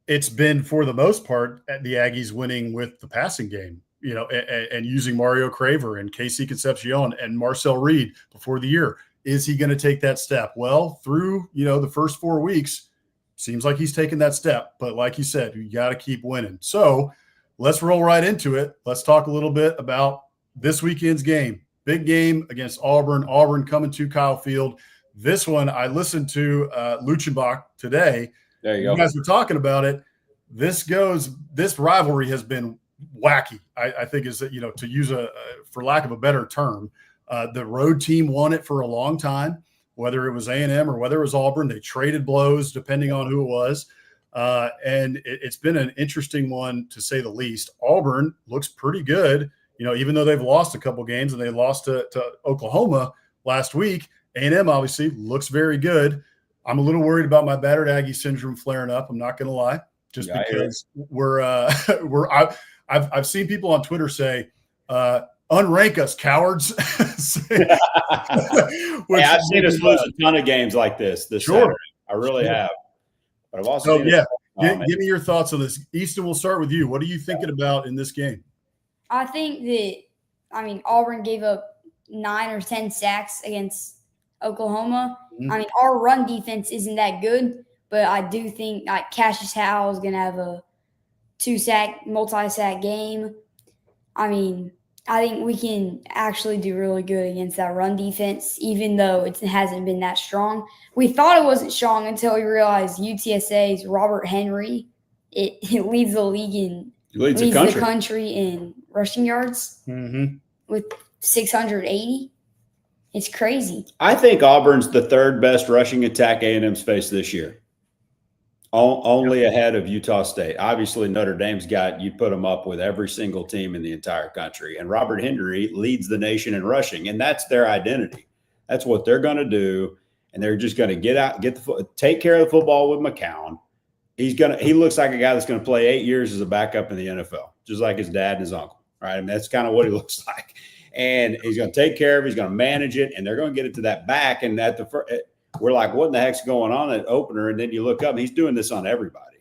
it's been, for the most part, the Aggies winning with the passing game. And using Mario Craver and Casey Concepcion and Marcel Reed before the year. Is he going to take that step? Well, through, the first 4 weeks, seems like he's taken that step. But like you said, you got to keep winning. So let's roll right into it. Let's talk a little bit about this weekend's game. Big game against Auburn. Auburn coming to Kyle Field. This one, I listened to Bock today. There you go. You guys were talking about it. This rivalry has been wacky, I think, is that, to use for lack of a better term, the road team won it for a long time, whether it was A&M or whether it was Auburn. They traded blows depending on who it was. And it's been an interesting one, to say the least. Auburn looks pretty good, even though they've lost a couple games and they lost to Oklahoma last week. A&M obviously looks very good. I'm a little worried about my battered Aggie syndrome flaring up. I'm not going to lie, just because I've seen people on Twitter say, unrank us, cowards. I've seen us lose a ton of games like this Saturday. I really have. But I've also give me your thoughts on this. Easton, we'll start with you. What are you thinking about in this game? I think that, Auburn gave up 9 or 10 sacks against Oklahoma. Mm-hmm. Our run defense isn't that good, but I do think Cassius Howell is going to have a 2-sack, multi-sack game. I think we can actually do really good against that run defense, even though it hasn't been that strong. We thought it wasn't strong until we realized UTSA's Robert Henry, it leads the league in Leads the country in rushing yards with 680. It's crazy. I think Auburn's the third best rushing attack A&M's faced this year. Only ahead of Utah State. Obviously, Notre Dame's got, you put them up with every single team in the entire country. And Robert Henry leads the nation in rushing, and that's their identity. That's what they're going to do. And they're just going to get out, take care of the football with McCown. He looks like a guy that's going to play 8 years as a backup in the NFL, just like his dad and his uncle, right? I mean, that's kind of what he looks like. And he's going to take care of it. He's going to manage it, and they're going to get it to that back. And we're like, what in the heck's going on at opener? And then you look up, and he's doing this on everybody.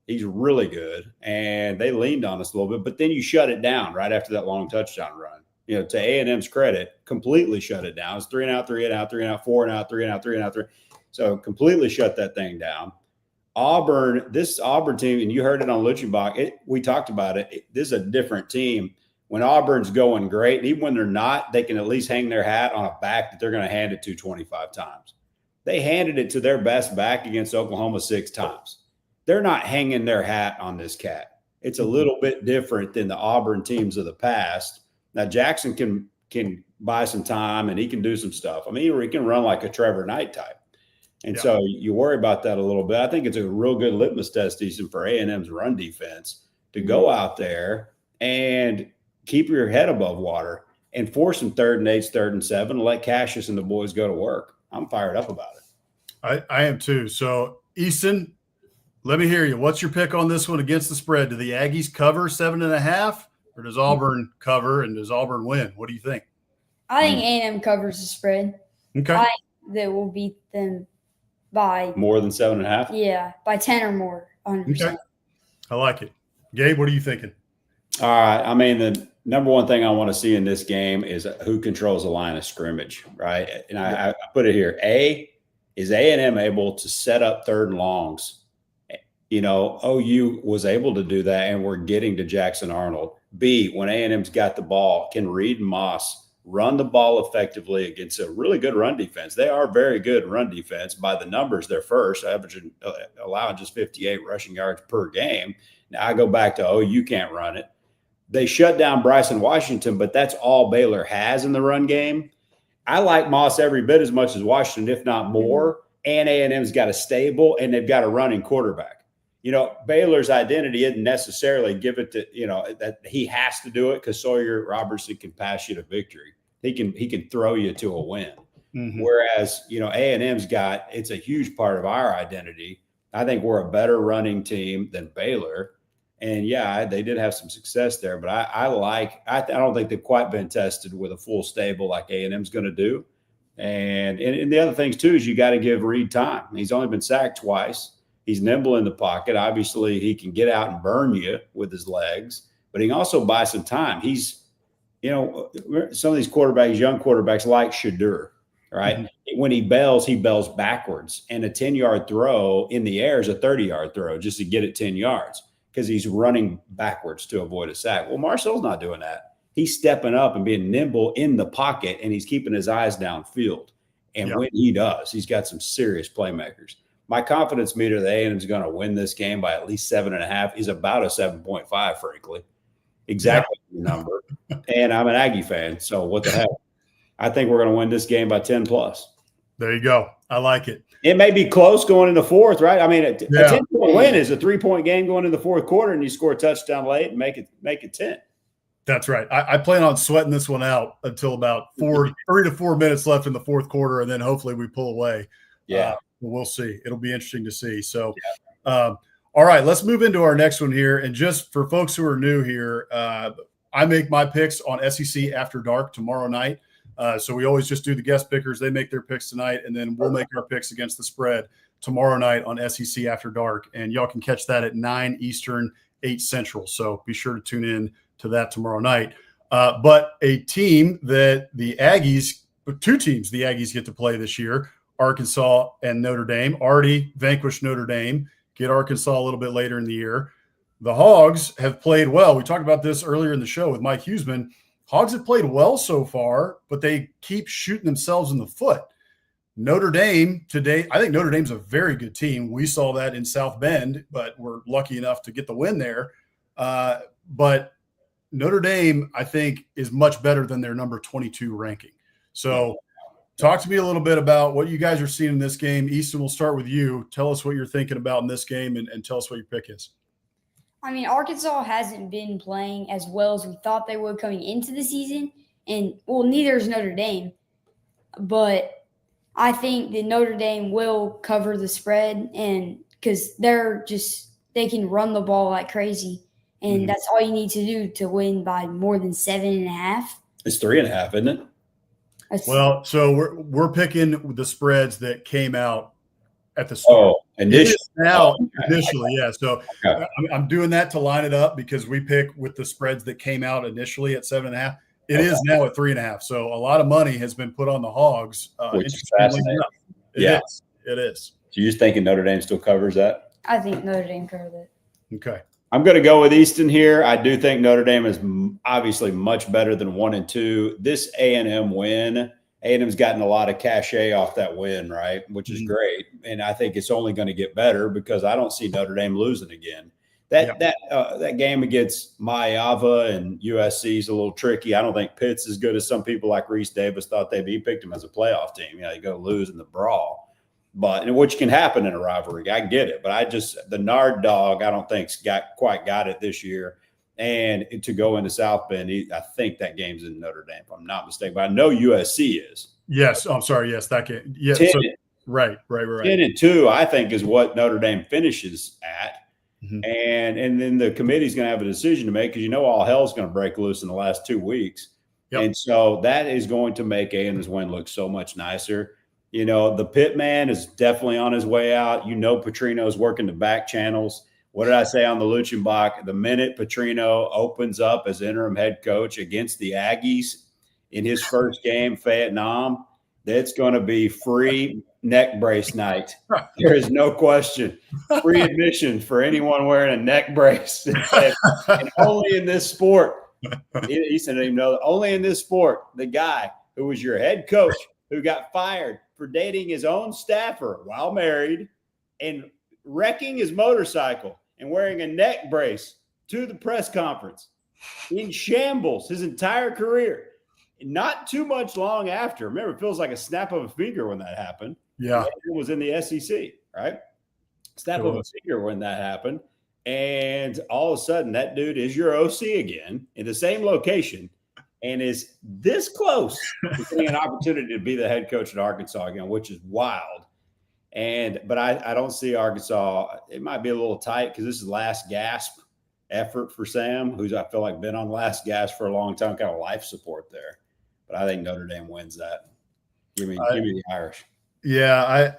He's really good, and they leaned on us a little bit. But then you shut it down right after that long touchdown run. You know, to A&M's credit, completely shut it down. It's 3 and out, 3 and out, 3 and out, 4 and out, 3 and out, 3 and out, 3. So completely shut that thing down. This Auburn team, and you heard it on Luchenbach, we talked about it. This is a different team. When Auburn's going great, even when they're not, they can at least hang their hat on a back that they're going to hand it to 25 times. They handed it to their best back against Oklahoma 6 times. They're not hanging their hat on this cat. It's a little bit different than the Auburn teams of the past. Now, Jackson can buy some time, and he can do some stuff. I mean, he can run like a Trevor Knight type. And so you worry about that a little bit. I think it's a real good litmus test, Easton, for A&M's run defense to go out there and keep your head above water and force some 3rd and 8s, 3rd and 7, and let Cassius and the boys go to work. I'm fired up about it. I am too. So, Easton, let me hear you. What's your pick on this one against the spread? Do the Aggies cover 7.5, or does Auburn cover, and does Auburn win? What do you think? I think A&M covers the spread. Okay. I think that we'll beat them by more than 7.5? Yeah, by 10 or more, 100%. Okay. I like it. Gabe, what are you thinking? All right. I mean, the number one thing I want to see in this game is who controls the line of scrimmage, right? And I put it here. Is A&M able to set up 3rd and longs? You know, OU was able to do that, and we're getting to Jackson Arnold. B, when A&M's got the ball, can Reed and Moss run the ball effectively against a really good run defense? They are very good run defense. By the numbers, they're first, averaging, allowing just 58 rushing yards per game. Now I go back to, you can't run it. They shut down Bryson Washington, but that's all Baylor has in the run game. I like Moss every bit as much as Washington, if not more. And A&M's got a stable, and they've got a running quarterback. You know, Baylor's identity isn't necessarily give it to, that he has to do it, because Sawyer Robertson can pass you to victory. He can throw you to a win. Mm-hmm. Whereas, A&M's it's a huge part of our identity. I think we're a better running team than Baylor. And they did have some success there, but I don't think they've quite been tested with a full stable like A&M's going to do. And the other things too, is you got to give Reed time. He's only been sacked twice. He's nimble in the pocket. Obviously, he can get out and burn you with his legs, but he can also buy some time. He's, some of these quarterbacks, young quarterbacks like Shadur, right? Mm-hmm. When he bells backwards, and a 10-yard throw in the air is a 30-yard throw just to get it 10 yards because he's running backwards to avoid a sack. Well, Marcel's not doing that. He's stepping up and being nimble in the pocket, and he's keeping his eyes downfield. And when he does, he's got some serious playmakers. My confidence meter that A&M is going to win this game by at least 7.5 is about a 7.5, frankly. Exactly the number. And I'm an Aggie fan, so what the heck? I think we're going to win this game by 10 plus. There you go. I like it. It may be close going in the fourth, right? I mean, a 10-point win is a 3-point game going in the fourth quarter, and you score a touchdown late and make it 10. That's right. I plan on sweating this one out until about 3 to 4 minutes left in the fourth quarter, and then hopefully we pull away. Yeah. We'll see. It'll be interesting to see. So, all right, let's move into our next one here. And just for folks who are new here, I make my picks on SEC After Dark tomorrow night. So we always just do the guest pickers. They make their picks tonight, and then we'll make our picks against the spread tomorrow night on SEC After Dark. And y'all can catch that at 9 Eastern, 8 Central. So be sure to tune in to that tomorrow night. But a team that the Aggies, 2 teams the Aggies get to play this year, Arkansas and Notre Dame, already vanquished Notre Dame, get Arkansas a little bit later in the year. The Hogs have played well. We talked about this earlier in the show with Mike Huesmann. Hogs have played well so far, but they keep shooting themselves in the foot. Notre Dame today, I think Notre Dame's a very good team. We saw that in South Bend, but we're lucky enough to get the win there. But Notre Dame, I think, is much better than their number 22 ranking. So talk to me a little bit about what you guys are seeing in this game. Easton, we'll start with you. Tell us what you're thinking about in this game and tell us what your pick is. I mean, Arkansas hasn't been playing as well as we thought they would coming into the season. And, well, neither is Notre Dame. But I think that Notre Dame will cover the spread, and because they can run the ball like crazy. And that's all you need to do to win by more than 7.5. It's 3.5, isn't it? Well, so we're picking the spreads that came out at the start. Oh, initially. Initially, yeah. So okay. I'm doing that to line it up because we pick with the spreads that came out initially at 7.5. It is now at 3.5. So a lot of money has been put on the Hogs. Which is fascinating. It is. So you're just thinking Notre Dame still covers that? I think Notre Dame covered it. Okay. I'm going to go with Easton here. I do think Notre Dame is obviously much better than 1 and 2. This A&M win, A&M's gotten a lot of cachet off that win, right? Which is great. And I think it's only going to get better because I don't see Notre Dame losing again. That game against Maiyava and USC is a little tricky. I don't think Pitt's as good as some people like Reese Davis thought they'd be. He picked him as a playoff team. You go lose in the brawl. But which can happen in a rivalry. I get it. But the Nard dog, I don't think's quite got it this year. And to go into South Bend, I think that game's in Notre Dame, if I'm not mistaken. But I know USC is. Yes. I'm sorry. Yes, that game. Yes. Right. 10-2, I think, is what Notre Dame finishes at. Mm-hmm. And then the committee's going to have a decision to make because all hell's going to break loose in the last 2 weeks. Yep. And so that is going to make A&M's win look so much nicer. The pit man is definitely on his way out. Petrino's working the back channels. What did I say on the Luchenbach? The minute Petrino opens up as interim head coach against the Aggies in his first game, Vietnam, that's going to be free neck brace night. There is no question. Free admission for anyone wearing a neck brace. And only in this sport, Easton didn't even know, only in this sport, the guy who was your head coach who got fired for dating his own staffer while married and wrecking his motorcycle and wearing a neck brace to the press conference in shambles his entire career. Not too much long after. Remember, it feels like a snap of a finger when that happened. Yeah. It was in the SEC, right? Snap of a finger when that happened. And all of a sudden, that dude is your OC again in the same location and is this close to getting an opportunity to be the head coach at Arkansas again, which is wild. But I don't see Arkansas. It might be a little tight because this is last gasp effort for Sam, who's I feel like been on last gasp for a long time, kind of life support there. But I think Notre Dame wins that. Give me the Irish. Yeah,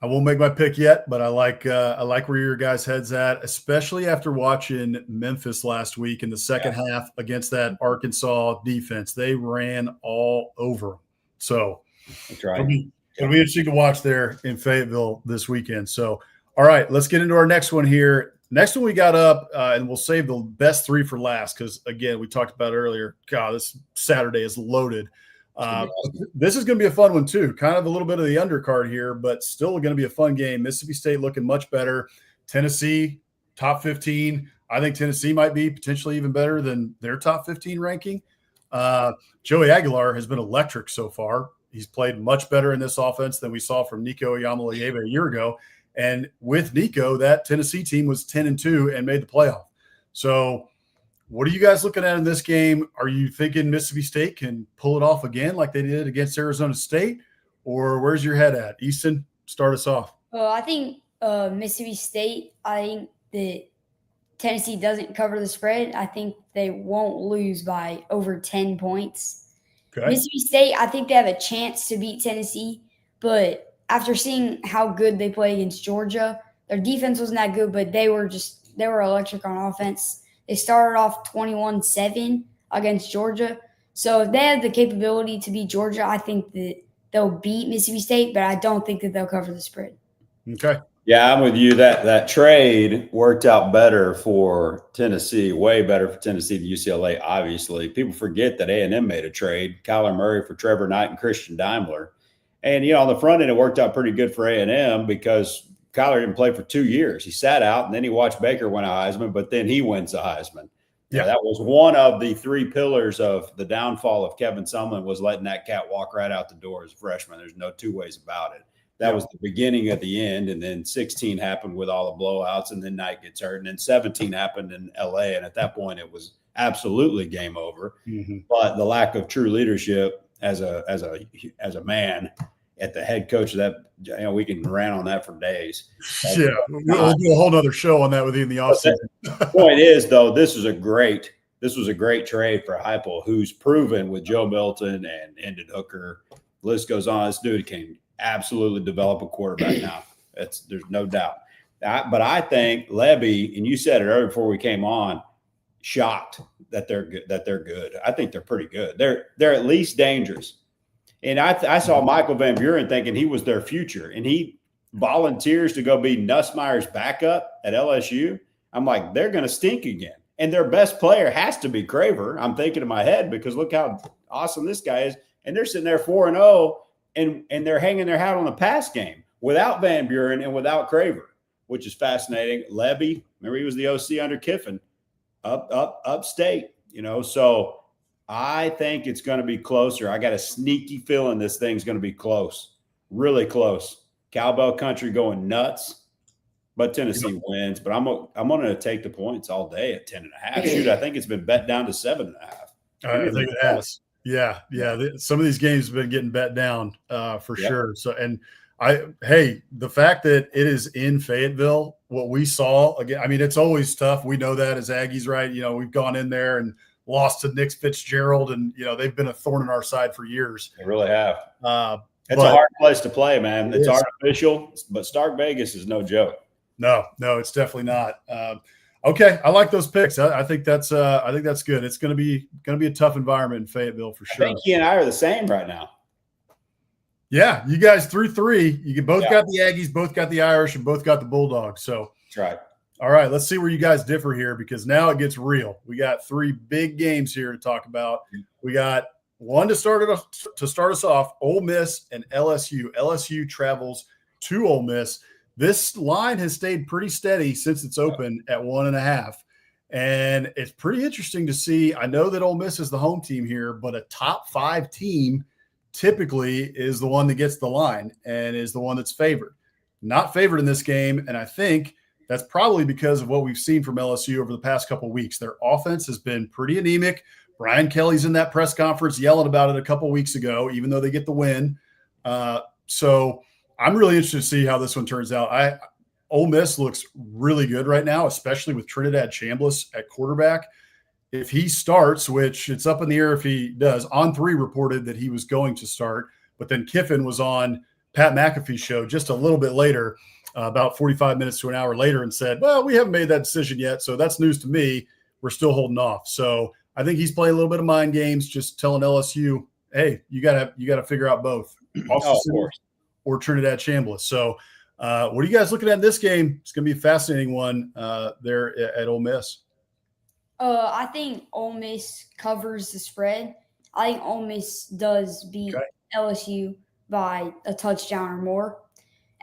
I won't make my pick yet, but I like where your guys' head's at, especially after watching Memphis last week in the second half against that Arkansas defense. They ran all over them. So that's right. It'll be interesting to watch there in Fayetteville this weekend. So, all right, let's get into our next one here. Next one we got up, and we'll save the best 3 for last because, again, we talked about earlier, God, this Saturday is loaded. This is going to be a fun one too. Kind of a little bit of the undercard here, but still going to be a fun game. Mississippi State looking much better. Tennessee, top 15. I think Tennessee might be potentially even better than their top 15 ranking. Joey Aguilar has been electric so far. He's played much better in this offense than we saw from Nico Yamalieva a year ago. And with Nico, that Tennessee team was 10-2 and made the playoff. So what are you guys looking at in this game? Are you thinking Mississippi State can pull it off again like they did against Arizona State? Or where's your head at? Easton, start us off. Well, I think Mississippi State, I think that Tennessee doesn't cover the spread. I think they won't lose by over 10 points. Okay. Mississippi State, I think they have a chance to beat Tennessee, but after seeing how good they play against Georgia, their defense wasn't that good, but they were electric on offense. They started off 21-7 against Georgia. So if they have the capability to beat Georgia, I think that they'll beat Mississippi State, but I don't think that they'll cover the spread. Okay. Yeah, I'm with you. That trade worked out better for Tennessee, way better for Tennessee than UCLA. Obviously, people forget that A&M made a trade: Kyler Murray for Trevor Knight and Christian Daimler. And on the front end, it worked out pretty good for A&M because Kyler didn't play for 2 years. He sat out, and then he watched Baker win a Heisman, but then he wins the Heisman. Yeah, that was one of the 3 pillars of the downfall of Kevin Sumlin, was letting that cat walk right out the door as a freshman. There's no two ways about it. That was the beginning of the end. And then 16 happened with all the blowouts, and then Knight gets hurt. And then 17 happened in LA. And at that point, it was absolutely game over. Mm-hmm. But the lack of true leadership as a man at the head coach of that, we can rant on that for days. We'll do a whole other show on that with you in the offseason. The point is, though, this was a great trade for Heupel, who's proven with Joe Milton and Ended Hooker. The list goes on. This dude can absolutely develop a quarterback now. There's no doubt. But I think Levy, and you said it earlier before we came on, shocked that they're good. I think they're pretty good. They're at least dangerous. And I saw Michael Van Buren thinking he was their future, and he volunteers to go be Nussmeier's backup at LSU. I'm like, they're going to stink again. And their best player has to be Craver. I'm thinking in my head, because look how awesome this guy is. And they're sitting there 4-0, and they're hanging their hat on the pass game without Van Buren and without Craver, which is fascinating. Levy, remember, he was the OC under Kiffin, upstate, so I think it's going to be closer. I got a sneaky feeling this thing's going to be close, really close. Cowbell country going nuts, but Tennessee wins. But I'm going to take the points all day at 10.5. Shoot, I think it's been bet down to 7.5. I think it has. Yeah. Some of these games have been getting bet down for sure. So, and the fact that it is in Fayetteville, what we saw again, I mean, it's always tough. We know that as Aggies, right? We've gone in there and lost to Nick Fitzgerald, and they've been a thorn in our side for years. They really have. It's a hard place to play, man. It's artificial, but Stark Vegas is no joke. No, it's definitely not. Okay, I like those picks. I think that's good. It's going to be a tough environment in Fayetteville for sure. I think he and I are the same right now. Yeah, you guys through 3. You both got the Aggies, both got the Irish, and both got the Bulldogs. So that's right. All right, let's see where you guys differ here, because now it gets real. We got 3 big games here to talk about. We got one to start us off, Ole Miss and LSU. LSU travels to Ole Miss. This line has stayed pretty steady since it's open at 1.5. And it's pretty interesting to see. I know that Ole Miss is the home team here, but a top 5 team typically is the one that gets the line and is the one that's favored. Not favored in this game, and I think that's probably because of what we've seen from LSU over the past couple of weeks. Their offense has been pretty anemic. Brian Kelly's in that press conference yelling about it a couple of weeks ago, even though they get the win. So I'm really interested to see how this one turns out. Ole Miss looks really good right now, especially with Trinidad Chambliss at quarterback. If he starts, which it's up in the air if he does, On3 reported that he was going to start, but then Kiffin was on Pat McAfee's show just a little bit later, about 45 minutes to an hour later, and said, well, we haven't made that decision yet, so that's news to me. We're still holding off. So I think he's playing a little bit of mind games, just telling LSU, hey, you gotta figure out both. Of course. Or Trinidad Chambliss. So what are you guys looking at in this game? It's going to be a fascinating one there at Ole Miss. I think Ole Miss covers the spread. I think Ole Miss does beat LSU by a touchdown or more.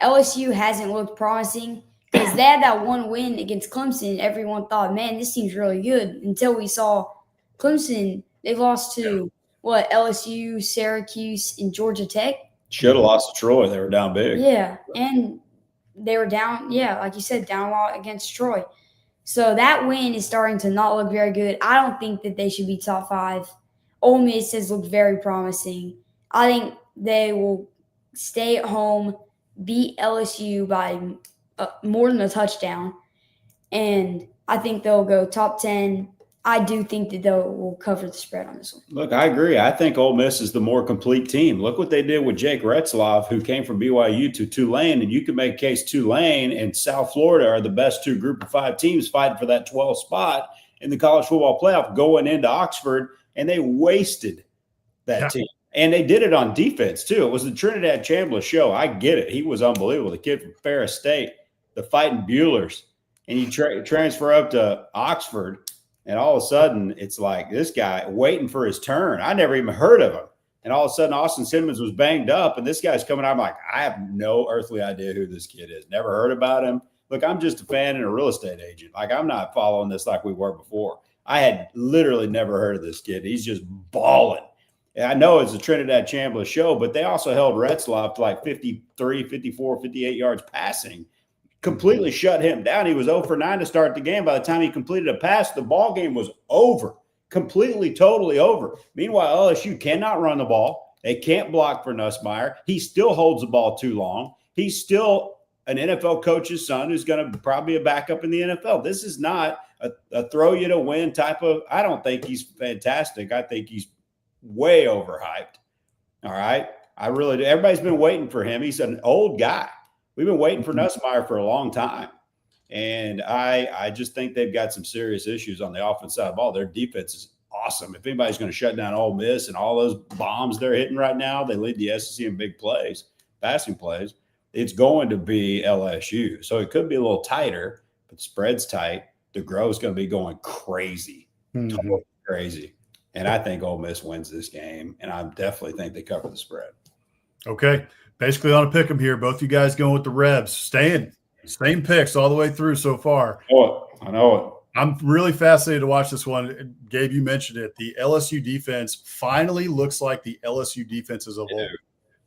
LSU hasn't looked promising because they had that one win against Clemson. Everyone thought, man, this team's really good, until we saw Clemson. They lost to LSU, Syracuse, and Georgia Tech. Should have lost to Troy. They were down big. Yeah, and they were down, like you said, down a lot against Troy. So that win is starting to not look very good. I don't think that they should be top 5. Ole Miss has looked very promising. I think they will stay at home, beat LSU by more than a touchdown, and I think they'll go top 10. I do think that they will cover the spread on this one. Look, I agree. I think Ole Miss is the more complete team. Look what they did with Jake Retzlaff, who came from BYU to Tulane, and you can make a case Tulane and South Florida are the best 2 group of 5 teams fighting for that 12th spot in the college football playoff going into Oxford, and they wasted that team. And they did it on defense, too. It was the Trinidad Chambliss show. I get it. He was unbelievable. The kid from Ferris State. the Fighting Buellers, and you transfer up to Oxford, and all of a sudden it's like this guy waiting for his turn. I never even heard of him. And all of a sudden Austin Simmons was banged up, and this guy's coming out. I'm like, I have no earthly idea who this kid is. Never heard about him. Look, I'm just a fan and a real estate agent. Like, I'm not following this like we were before. I had literally never heard of this kid. He's just balling. And I know it's a Trinidad Chambliss show, but they also held Retzlaff to like 53, 54, 58 yards passing. Completely shut him down. He was 0 for 9 to start the game. By the time he completed a pass, the ball game was over. Completely, totally over. Meanwhile, LSU cannot run the ball. They can't block for Nussmeier. He still holds the ball too long. He's still an NFL coach's son who's going to probably be a backup in the NFL. This is not a throw you to win type of – I don't think he's fantastic. I think he's way overhyped. All right? I really do. Everybody's been waiting for him. He's an old guy. We've been waiting for Nussmeier for a long time. And I just think they've got some serious issues on the offense side of the ball. Their defense is awesome. If anybody's going to shut down Ole Miss and all those bombs they're hitting right now, they lead the SEC in big plays, passing plays. It's going to be LSU. So it could be a little tighter, but the spread's tight. The grow's going to be going crazy, totally crazy. And I think Ole Miss wins this game, and I definitely think they cover the spread. Okay. Basically on a pick 'em here. Both you guys going with the Rebs. Staying. Same picks all the way through so far. I know it. I'm really fascinated to watch this one. Gabe, you mentioned it. The LSU defense finally looks like the LSU defenses of old.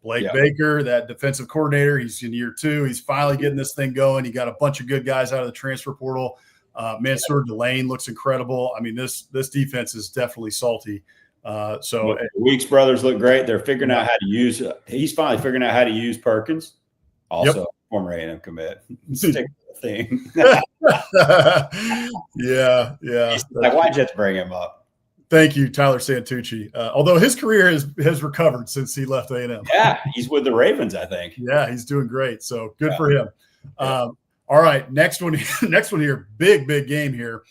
Blake Baker, that defensive coordinator, he's in year 2. He's finally getting this thing going. He got a bunch of good guys out of the transfer portal. Tulane looks incredible. I mean, this defense is definitely salty. The Weeks brothers look great. They're figuring out how to use – he's finally figuring out how to use Perkins. Also, former A&M commit. Stick with the thing. Yeah. Like, why'd you have to bring him up? Thank you, Tyler Santucci. Although his career has recovered since he left A&M. Yeah, he's with the Ravens, I think. Yeah, he's doing great. So good for him. All right, next one here. Big game here.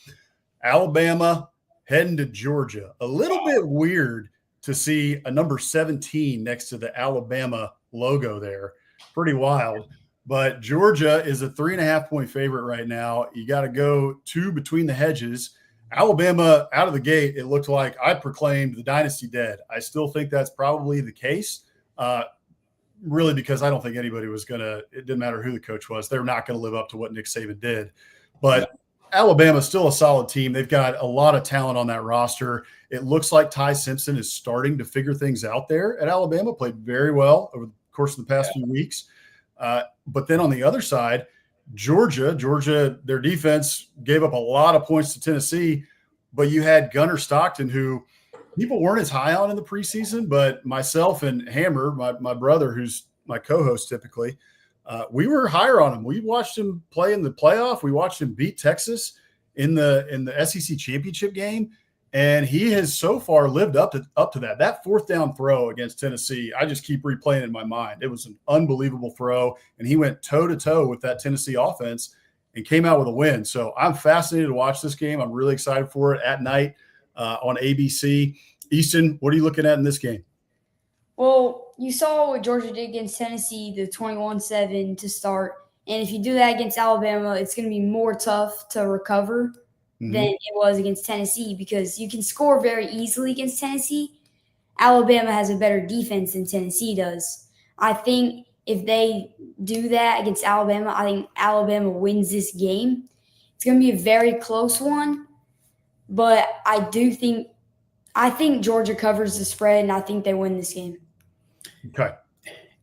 Alabama heading to Georgia. A little bit weird to see a number 17 next to the Alabama logo there. Pretty wild. But Georgia is a 3.5-point favorite right now. You got to go 2 between the hedges. Alabama, out of the gate, it looked like I proclaimed the dynasty dead. I still think that's probably the case, really, because I don't think anybody was going to – it didn't matter who the coach was. They're not going to live up to what Nick Saban did. But Alabama's still a solid team. They've got a lot of talent on that roster. It looks like Ty Simpson is starting to figure things out there at Alabama, played very well over the course of the past few weeks. But then on the other side, Georgia, their defense gave up a lot of points to Tennessee, but you had Gunnar Stockton, who people weren't as high on in the preseason, but myself and Hammer, my brother, who's my co-host typically, we were higher on him. We watched him play in the playoff. We watched him beat Texas in the SEC championship game. And he has so far lived up to that. That 4th down throw against Tennessee, I just keep replaying in my mind. It was an unbelievable throw, and he went toe-to-toe with that Tennessee offense and came out with a win. So I'm fascinated to watch this game. I'm really excited for it at night on ABC. Easton, what are you looking at in this game? Well, you saw what Georgia did against Tennessee, the 21-7 to start. And if you do that against Alabama, it's going to be more tough to recover than it was against Tennessee, because you can score very easily against Tennessee. Alabama has a better defense than Tennessee does. I think if they do that against Alabama, I think Alabama wins this game. It's going to be a very close one, but I think Georgia covers the spread, and I think they win this game. Okay.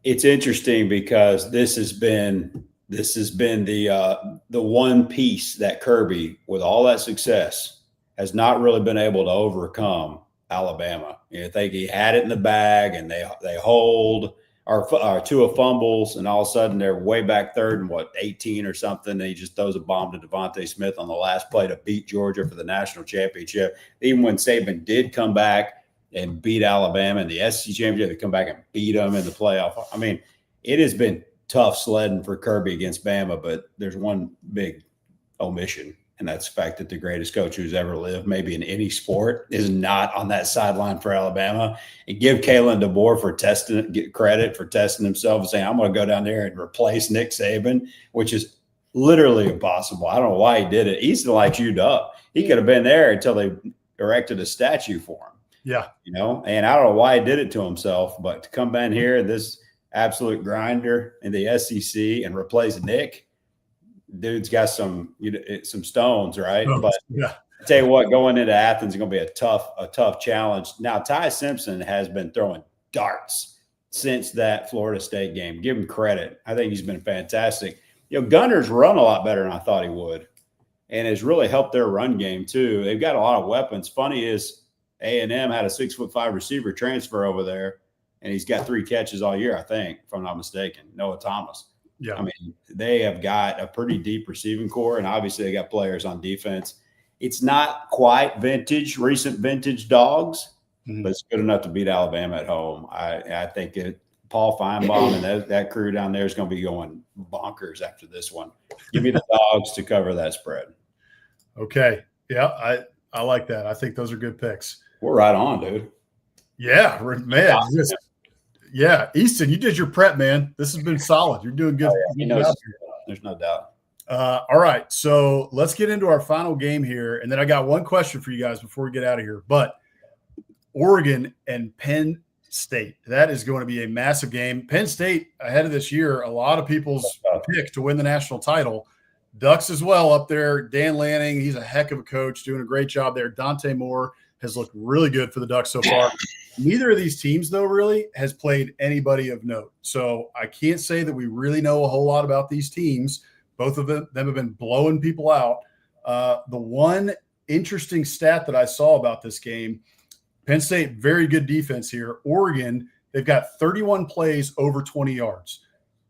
It's interesting because this has been the one piece that Kirby, with all that success, has not really been able to overcome Alabama. You think he had it in the bag, and they hold or 2 fumbles, and all of a sudden they're way back 3rd and 18 or something. And he just throws a bomb to Devontae Smith on the last play to beat Georgia for the national championship. Even when Saban did come back and beat Alabama in the SEC championship, they come back and beat them in the playoff. I mean, it has been tough sledding for Kirby against Bama, but there's one big omission, and that's the fact that the greatest coach who's ever lived, maybe in any sport, is not on that sideline for Alabama. And give Kalen DeBoer get credit for testing himself and saying, I'm going to go down there and replace Nick Saban, which is literally impossible. I don't know why he did it. Easton lights you up. He could have been there until they erected a statue for him. Yeah. And I don't know why he did it to himself, but to come down here, this absolute grinder in the SEC and replace Nick, dude's got some stones, right? Oh, but yeah. I tell you what, going into Athens is going to be a tough challenge. Now, Ty Simpson has been throwing darts since that Florida State game. Give him credit. I think he's been fantastic. Gunner's run a lot better than I thought he would, and has really helped their run game too. They've got a lot of weapons. Funny is A&M had a 6'5" receiver transfer over there, and he's got 3 catches all year, I think, if I'm not mistaken. Noah Thomas. Yeah. I mean, they have got a pretty deep receiving core, and obviously they got players on defense. It's not quite recent vintage dogs, but it's good enough to beat Alabama at home. I think Paul Feinbaum and that crew down there is going to be going bonkers after this one. Give me the Dogs to cover that spread. Okay. Yeah, I like that. I think those are good picks. We're right on, dude. Yeah, man. Yeah, Easton, you did your prep, man. This has been solid. You're doing good. There's no doubt. All right, so let's get into our final game here, and then I got one question for you guys before we get out of here. But Oregon and Penn State, that is going to be a massive game. Penn State ahead of this year, a lot of people's pick to win the national title. Ducks as well up there. Dan Lanning, he's a heck of a coach, doing a great job there. Dante Moore has looked really good for the Ducks so far. Neither of these teams, though, really has played anybody of note. So I can't say that we really know a whole lot about these teams. Both of them have been blowing people out. The one interesting stat that I saw about this game, Penn State, very good defense here. Oregon, they've got 31 plays over 20 yards.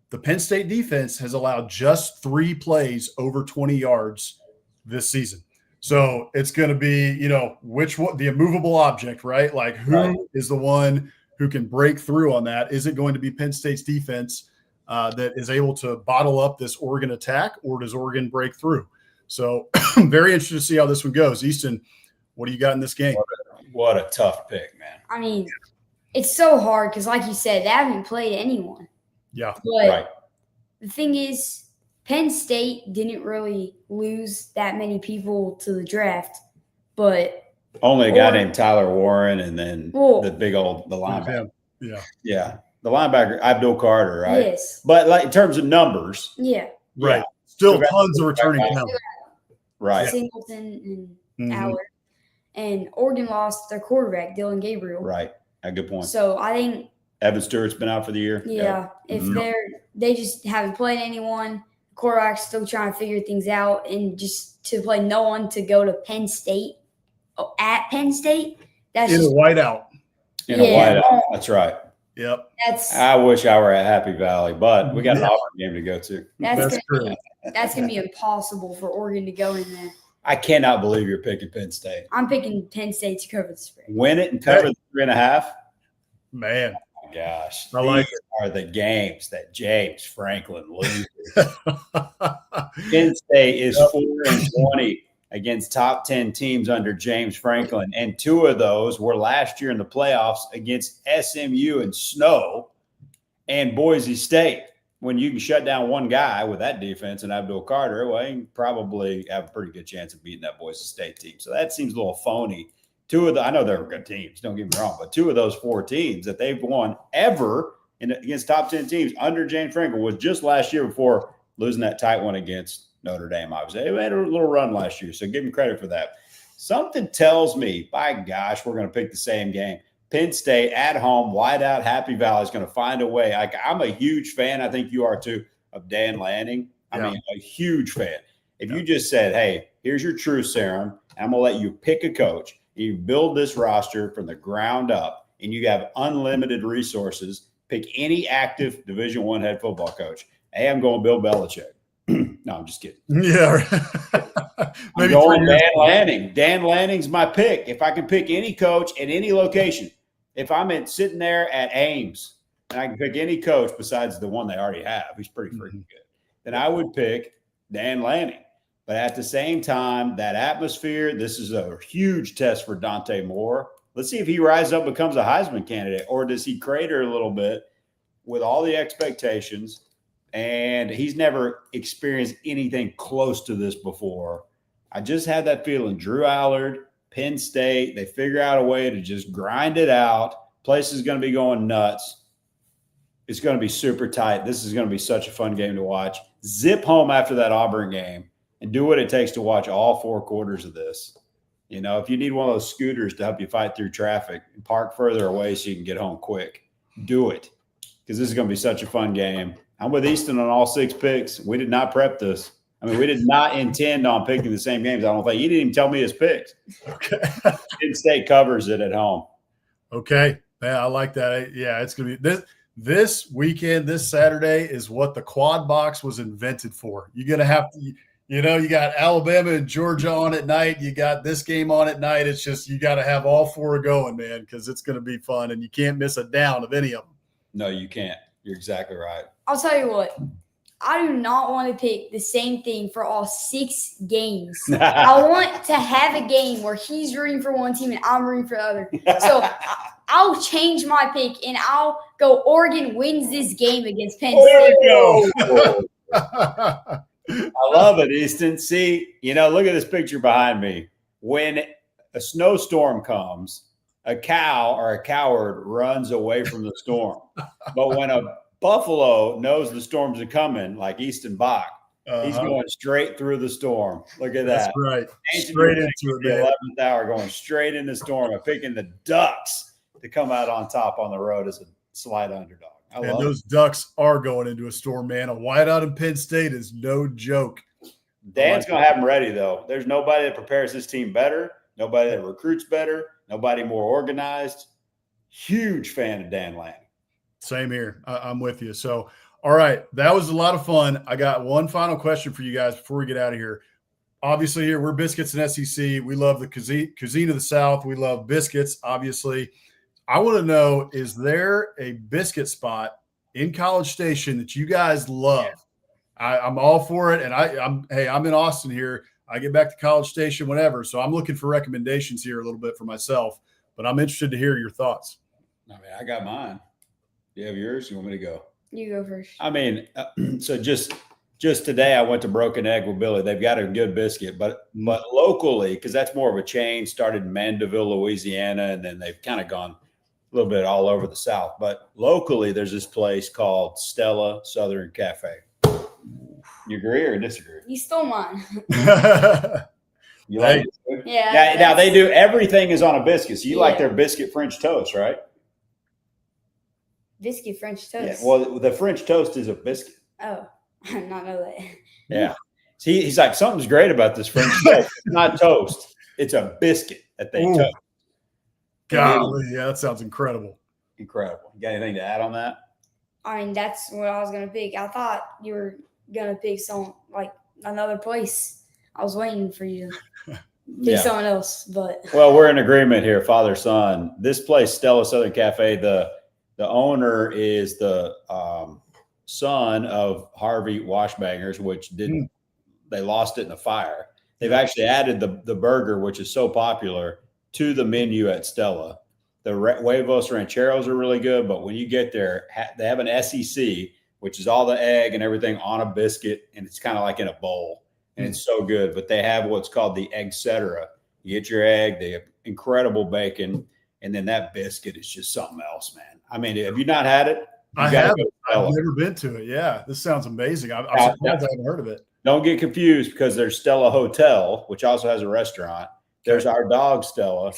The Penn State defense has allowed just 3 plays over 20 yards this season. So it's going to be, which one, the immovable object, right? Like who is the one who can break through on that? Is it going to be Penn State's defense that is able to bottle up this Oregon attack, or does Oregon break through? So very interested to see how this one goes. Easton, what do you got in this game? What a tough pick, man. I mean, it's so hard because, like you said, they haven't played anyone. Yeah. But the thing is, Penn State didn't really lose that many people to the draft, but only a guy named Tyler Warren, and then the linebacker. Yeah. The linebacker, Abdul Carter, right? Yes. But like in terms of numbers. Yeah. Right. Yeah. Still tons of returning talent. Right. Singleton and Howard. And Oregon lost their quarterback, Dylan Gabriel. Right. A good point. So I think Evan Stewart's been out for the year. Yeah. If they just haven't played anyone, the quarterback's still trying to figure things out, and just to play no one to go to Penn State at Penn State, that's in a whiteout. In a whiteout. That's right. Yep. I wish I were at Happy Valley, but we got an Auburn game to go to. That's gonna be impossible for Oregon to go in there. I cannot believe you're picking Penn State. I'm picking Penn State to cover the spread. Win it and cover the 3.5. Man. Oh my gosh. I like These are the games that James Franklin loses. Penn State is 4-20 against top 10 teams under James Franklin. And 2 of those were last year in the playoffs against SMU and Snow and Boise State. When you can shut down one guy with that defense and Abdul Carter, well, you probably have a pretty good chance of beating that Boise State team. So that seems a little phony. I know they're good teams, don't get me wrong, but 2 of those 4 teams that they've won ever against top 10 teams under James Franklin was just last year before losing that tight one against Notre Dame. Obviously, they made a little run last year, so give them credit for that. Something tells me, by gosh, we're going to pick the same game. Penn State at home, wide out, Happy Valley is going to find a way. I'm a huge fan, I think you are too, of Dan Lanning. I mean, a huge fan. If you just said, hey, here's your truth serum, and I'm going to let you pick a coach, and you build this roster from the ground up, and you have unlimited resources, pick any active Division I head football coach. Hey, I'm going Bill Belichick. No, I'm just kidding. Yeah. I'm going Dan Lanning. Dan Lanning's my pick. If I can pick any coach at any location, if I'm sitting there at Ames and I can pick any coach besides the one they already have, he's pretty freaking good, then I would pick Dan Lanning. But at the same time, that atmosphere, this is a huge test for Dante Moore. Let's see if he rises up and becomes a Heisman candidate, or does he crater a little bit with all the expectations? and he's never experienced anything close to this before. I just had that feeling. Drew Allard, Penn State, they figure out a way to just grind it out. Place is going to be going nuts. It's going to be super tight. This is going to be such a fun game to watch. Zip home after that Auburn game and do what it takes to watch all 4 quarters of this. You know, if you need one of those scooters to help you fight through traffic, park further away so you can get home quick. Do it, because this is going to be such a fun game. I'm with Easton on all 6 picks. We did not prep this. I mean, we did not intend on picking the same games. I don't think. He didn't even tell me his picks. Okay. Penn State covers it at home. Okay. Yeah, I like that. Yeah, it's going to be this weekend, this Saturday is what the quad box was invented for. You're going to have to, you know, you got Alabama and Georgia on at night. You got this game on at night. It's just you got to have all 4 going, man, because it's going to be fun, and you can't miss a down of any of them. No, you can't. You're exactly right. I'll tell you what. I do not want to pick the same thing for all 6 games. I want to have a game where he's rooting for one team and I'm rooting for the other. So I'll change my pick and I'll go Oregon wins this game against Penn State. I love it, Easton. See, you know, look at this picture behind me. When a snowstorm comes, a cow or a coward runs away from the storm. But when a buffalo knows the storms are coming, like Easton Bock, he's going straight through the storm. Look at that. That's right. Ancient Straight into it, the man. 11th hour, going straight in the storm and picking the Ducks to come out on top on the road as a slight underdog. And those Ducks are going into a storm, man. A whiteout in Penn State is no joke. Dan's going to have them ready, though. There's nobody that prepares this team better, nobody that recruits better, nobody more organized. Huge fan of Dan Lanning. Same here. I'm with you. So, all right, that was a lot of fun. I got one final question for you guys before we get out of here. Obviously, here we're Biscuits and SEC. We love the cuisine of the South. We love biscuits, obviously. I want to know, is there a biscuit spot in College Station that you guys love? I'm all for it. And I'm in Austin here. I get back to College Station whenever. So I'm looking for recommendations here a little bit for myself, but I'm interested to hear your thoughts. I mean, I got mine. You have yours? You want me to go? You go first. I mean, so just today I went to Broken Egg with Billy. They've got a good biscuit, but locally, because that's more of a chain, started in Mandeville, Louisiana, and then they've kind of gone a little bit all over the South. But locally, there's this place called Stella Southern Cafe. You agree or disagree? You stole mine. You like it? Yeah. Now they do, everything is on a biscuit. So you like their biscuit French toast, right? Biscuit French toast. Yeah. Well, the French toast is a biscuit. Oh, I did not know that. Yeah. See, he's like, something's great about this French toast. It's not toast. It's a biscuit that they toast. Golly, yeah, that sounds incredible. Incredible. You got anything to add on that? I mean, that's what I was going to pick. I thought you were going to pick another place. I was waiting for you to pick someone else. But well, we're in agreement here, father, son. This place, Stella Southern Cafe, the owner is the son of Harvey Washbangers, which they lost it in a fire. They've actually added the burger, which is so popular, to the menu at Stella. The huevos rancheros are really good, but when you get there, they have an SEC, which is all the egg and everything on a biscuit, and it's kind of like in a bowl, and it's so good. But they have what's called the egg cetera. You get your egg, they have incredible bacon, and then that biscuit is just something else, man. I mean, have you not had it? I haven't. I've never been to it. Yeah, this sounds amazing. I'm surprised I haven't heard of it. Don't get confused, because there's Stella Hotel, which also has a restaurant. There's our dog, Stella.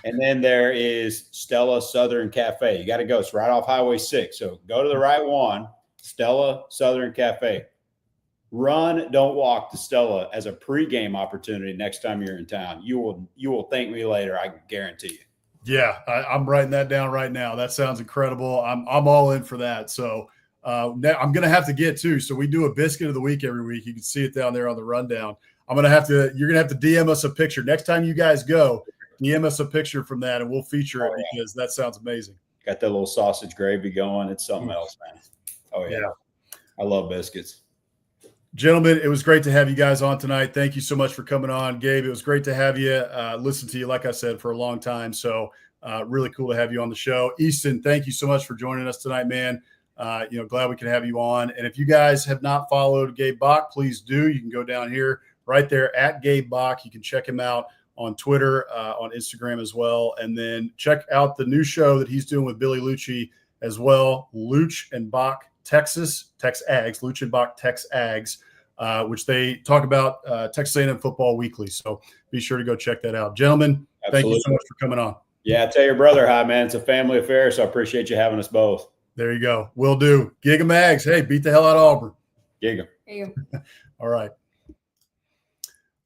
And then there is Stella Southern Cafe. You got to go. It's right off Highway 6. So go to the right one, Stella Southern Cafe. Run, don't walk to Stella as a pregame opportunity next time you're in town. You will thank me later, I can guarantee you. Yeah, I'm writing that down right now. That sounds incredible. I'm all in for that. So I'm going to have to get to. So we do a biscuit of the week every week. You can see it down there on the rundown. You're going to have to DM us a picture. Next time you guys go, DM us a picture from that and we'll feature it because that sounds amazing. Got that little sausage gravy going. It's something else, man. Oh, yeah. I love biscuits. Gentlemen, it was great to have you guys on tonight. Thank you so much for coming on. Gabe, it was great to have you. Listen to you, like I said, for a long time. So really cool to have you on the show. Easton, thank you so much for joining us tonight, man. Glad we can have you on. And if you guys have not followed Gabe Bock, please do. You can go down here right there at Gabe Bock. You can check him out on Twitter, on Instagram as well. And then check out the new show that he's doing with Billy Lucci as well, Luch and Bock TexAgs, Luch and Bock TexAgs, which they talk about Texas A&M football weekly. So be sure to go check that out. Gentlemen, Thank you so much for coming on. Yeah, tell your brother hi, man. It's a family affair, so I appreciate you having us both. There you go. Will do. Gig 'em Mags. Hey, beat the hell out of Auburn. Gig 'em. There you go. All right.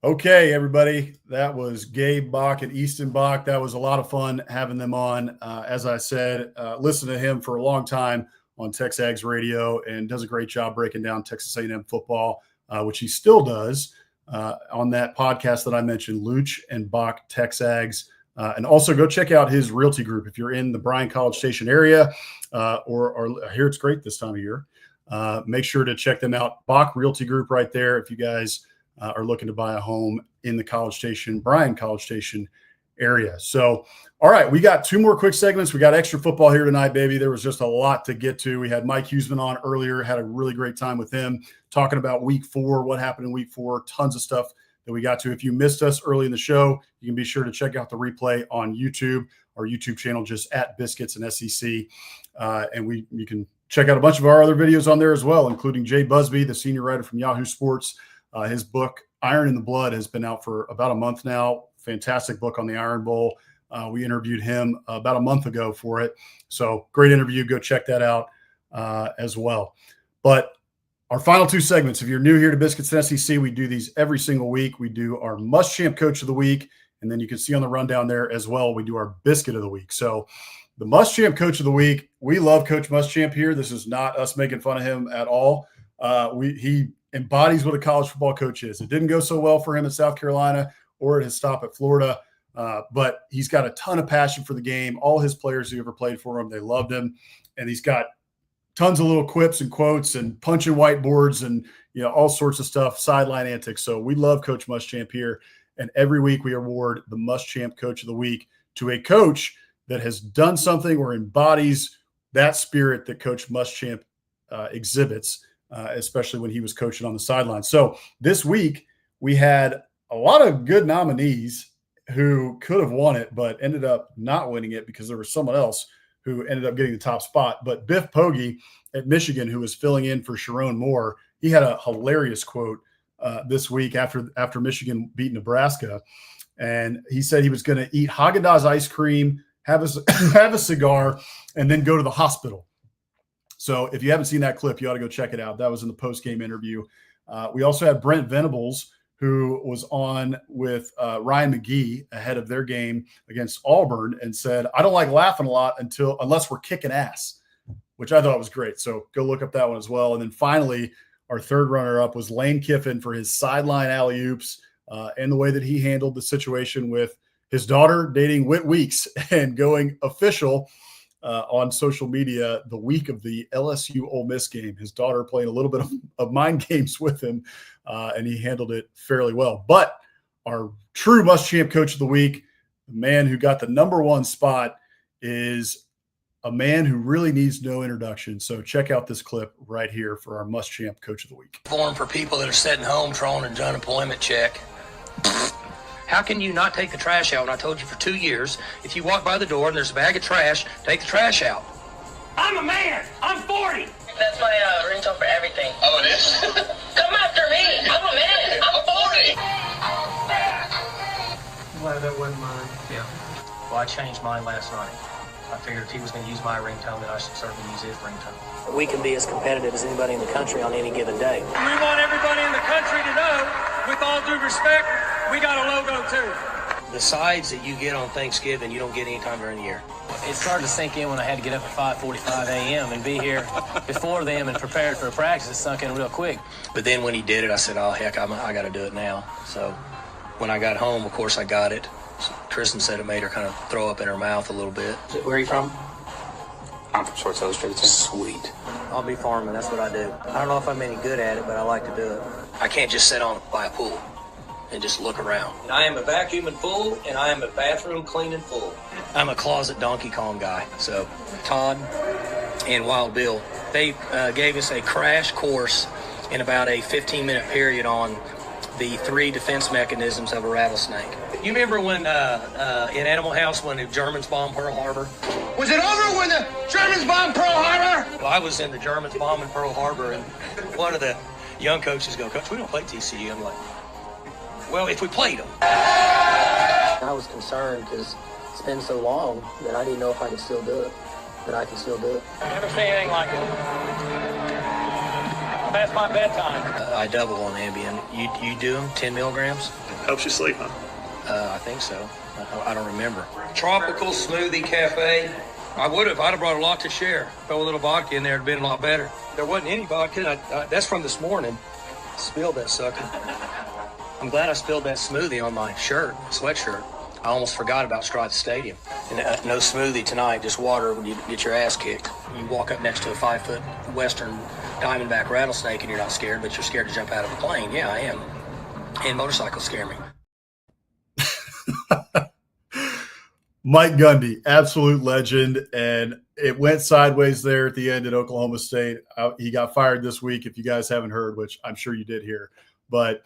Okay, everybody. That was Gabe Bock and Easton Bock. That was a lot of fun having them on. As I said, listen to him for a long time on TexAgs Radio and does a great job breaking down Texas A&M football, which he still does on that podcast that I mentioned, Luch and Bock TexAgs. And also go check out his realty group if you're in the Bryan College Station area, or I hear it's great this time of year. Make sure to check them out. Bock Realty Group right there if you guys are looking to buy a home in the Bryan College Station area. So, all right, we got two more quick segments. We got extra football here tonight, baby. There was just a lot to get to. We had Mike Huesmann on earlier, had a really great time with him talking about week 4, what happened in week 4, tons of stuff that we got to. If you missed us early in the show, you can be sure to check out the replay on YouTube, our YouTube channel, just at Biscuits and SEC. And you can check out a bunch of our other videos on there as well, including Jay Busby, the senior writer from Yahoo Sports. His book, Iron in the Blood, has been out for about a month now. Fantastic book on the Iron Bowl. We interviewed him about a month ago for it. So great interview. Go check that out as well. But our final two segments, if you're new here to Biscuits and SEC, we do these every single week. We do our Muschamp Coach of the Week, and then you can see on the rundown there as well, we do our Biscuit of the Week. So the Muschamp Coach of the Week, we love Coach Muschamp here. This is not us making fun of him at all. He embodies what a college football coach is. It didn't go so well for him in South Carolina or at his stop at Florida, but he's got a ton of passion for the game. All his players who ever played for him, they loved him, and he's got tons of little quips and quotes and punching whiteboards and all sorts of stuff, sideline antics. So we love Coach Muschamp here, and every week we award the Muschamp Coach of the Week to a coach that has done something or embodies that spirit that Coach Muschamp exhibits, especially when he was coaching on the sidelines. So this week we had a lot of good nominees who could have won it, but ended up not winning it because there was someone else who ended up getting the top spot. But Biff Poggi at Michigan, who was filling in for Sharon Moore, he had a hilarious quote this week after Michigan beat Nebraska. And he said he was going to eat Haagen-Dazs ice cream, have a cigar, and then go to the hospital. So if you haven't seen that clip, you ought to go check it out. That was in the post-game interview. We also had Brent Venables, who was on with Ryan McGee ahead of their game against Auburn, and said, I don't like laughing a lot unless we're kicking ass, which I thought was great. So go look up that one as well. And then finally, our third runner-up was Lane Kiffin for his sideline alley-oops and the way that he handled the situation with his daughter dating Whit Weeks and going official on social media the week of the LSU Ole Miss game. His daughter playing a little bit of mind games with him, and he handled it fairly well. But our true Muschamp Coach of the Week, the man who got the number 1 spot, is a man who really needs no introduction. So check out this clip right here for our Muschamp Coach of the Week. Form for people that are sitting home drawing an unemployment check. How can you not take the trash out when I told you for 2 years, if you walk by the door and there's a bag of trash, take the trash out? I'm a man. I'm 40. That's my ringtone for everything. Oh, it is? Come after me. I'm a man. I'm 40. Well, that wasn't mine. Yeah. Well, I changed mine last night. I figured if he was going to use my ringtone, then I should certainly use his ringtone. We can be as competitive as anybody in the country on any given day. We want everybody in the country to know, with all due respect, we got a logo too. The sides that you get on Thanksgiving, you don't get any time during the year. It started to sink in when I had to get up at 5:45 a.m. and be here before them and prepared for practice. It sunk in real quick. But then when he did it, I said, oh, heck, I got to do it now. So when I got home, of course, I got it. Kristen said it made her kind of throw up in her mouth a little bit. Where are you from? I'm from Sports Illustrated. Sweet. I'll be farming. That's what I do. I don't know if I'm any good at it, but I like to do it. I can't just sit on by a pool and just look around. I am a vacuuming fool, and I am a bathroom cleaning fool. I'm a closet Donkey Kong guy. So Todd, and Wild Bill. They gave us a crash course in about a 15-minute period on the 3 defense mechanisms of a rattlesnake. You remember when in Animal House when the Germans bombed Pearl Harbor? Was it over when the Germans bombed Pearl Harbor? Well, I was in the Germans bombing Pearl Harbor, and one of the young coaches go, "Coach, we don't play TCU." I'm like, "Well, if we played them." I was concerned because it's been so long that I didn't know if I could still do it, but I can still do it. Never seen anything like it. Past my bedtime. I double on Ambien. You do them 10 milligrams? Helps you sleep, huh? I think so. I don't remember. Tropical Smoothie Cafe. I'd have brought a lot to share. Throw a little vodka in there, it'd been a lot better. There wasn't any vodka. That's from this morning. Spilled that sucker. I'm glad I spilled that smoothie on my shirt, sweatshirt. I almost forgot about Stride Stadium. And, no smoothie tonight, just water when you get your ass kicked. You walk up next to a 5-foot western diamondback rattlesnake and you're not scared, but you're scared to jump out of a plane. Yeah, I am. And motorcycles scare me. Mike Gundy, absolute legend, and it went sideways there at the end at Oklahoma State. He got fired this week, if you guys haven't heard, which I'm sure you did hear. But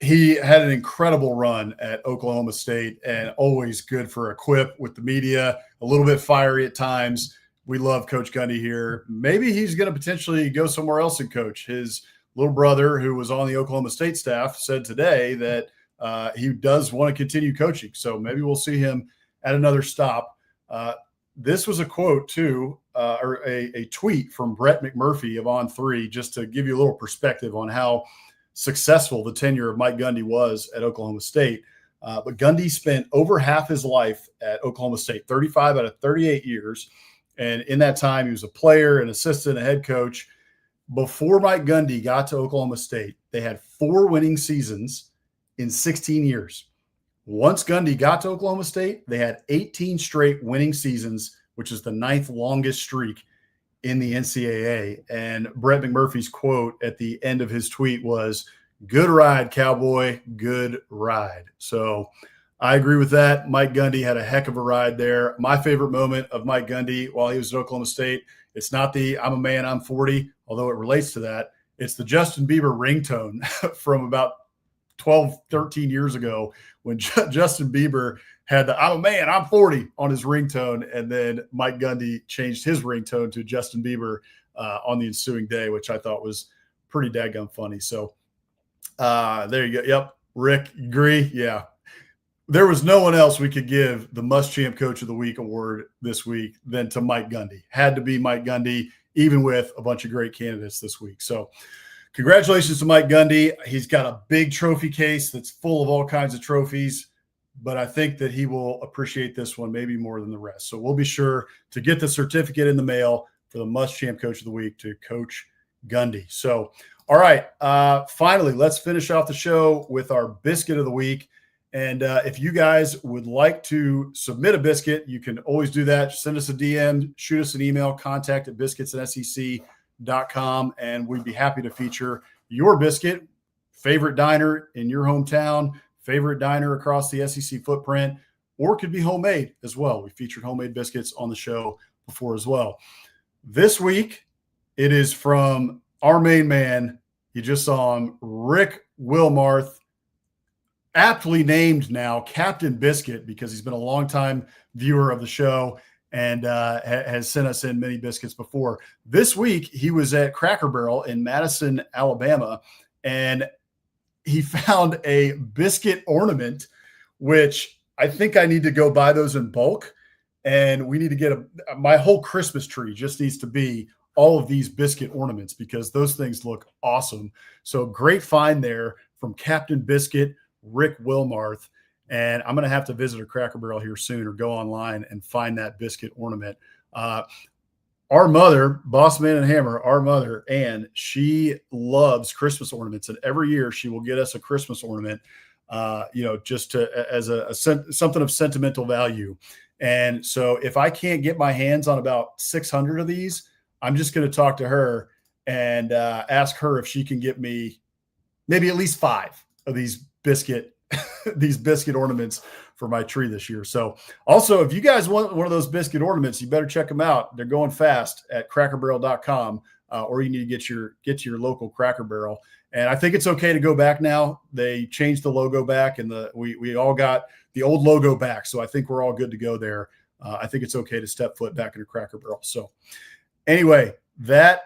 he had an incredible run at Oklahoma State and always good for a quip with the media, a little bit fiery at times. We love Coach Gundy here. Maybe he's going to potentially go somewhere else and coach. His little brother, who was on the Oklahoma State staff, said today that he does want to continue coaching. So maybe we'll see him at another stop. This was a quote too, or a tweet from Brett McMurphy of On3, just to give you a little perspective on how successful the tenure of Mike Gundy was at Oklahoma State. But Gundy spent over half his life at Oklahoma State, 35 out of 38 years. And in that time, he was a player, an assistant, a head coach. Before Mike Gundy got to Oklahoma State, they had 4 winning seasons in 16 years. Once Gundy got to Oklahoma State, they had 18 straight winning seasons, which is the 9th longest streak in the NCAA. And Brett McMurphy's quote at the end of his tweet was, "Good ride, Cowboy, good ride." So I agree with that. Mike Gundy had a heck of a ride there. My favorite moment of Mike Gundy while he was at Oklahoma State, it's not the "I'm a man, I'm 40," although it relates to that. It's the Justin Bieber ringtone from about 12, 13 years ago when Justin Bieber had the "I'm a man, I'm 40" on his ringtone, and then Mike Gundy changed his ringtone to Justin Bieber on the ensuing day, which I thought was pretty daggum funny. So there you go. Yep. Rick, agree? Yeah. There was no one else we could give the Muschamp Coach of the Week award this week than to Mike Gundy. Had to be Mike Gundy, even with a bunch of great candidates this week. So congratulations to Mike Gundy. He's got a big trophy case that's full of all kinds of trophies, but I think that he will appreciate this one maybe more than the rest. So we'll be sure to get the certificate in the mail for the Muschamp Coach of the Week to Coach Gundy. So, all right, finally, let's finish off the show with our Biscuit of the Week. And if you guys would like to submit a biscuit, you can always do that. Send us a DM, shoot us an email, contact@biscuitsandSEC.com, and we'd be happy to feature your biscuit, favorite diner in your hometown, favorite diner across the SEC footprint, or it could be homemade as well. We featured homemade biscuits on the show before as well. This week, it is from our main man. You just saw him, Rick Wilmarth, aptly named now Captain Biscuit because he's been a longtime viewer of the show and has sent us in many biscuits before. This week, he was at Cracker Barrel in Madison, Alabama, and he found a biscuit ornament, which I think I need to go buy those in bulk. And we need to get my whole Christmas tree just needs to be all of these biscuit ornaments because those things look awesome. So great find there from Captain Biscuit, Rick Wilmarth. And I'm going to have to visit a Cracker Barrel here soon or go online and find that biscuit ornament. Our mother, Bossman and Hammer, our mother, Ann, she loves Christmas ornaments. And every year she will get us a Christmas ornament, just as something of sentimental value. And so if I can't get my hands on about 600 of these, I'm just going to talk to her and ask her if she can get me maybe at least 5 of these biscuit these biscuit ornaments for my tree this year. So also, if you guys want one of those biscuit ornaments, you better check them out. They're going fast at crackerbarrel.com, or you need to get to your local Cracker Barrel. And I think it's okay to go back now. They changed the logo back, and we all got the old logo back. So I think we're all good to go there. I think it's okay to step foot back into Cracker Barrel. So anyway, that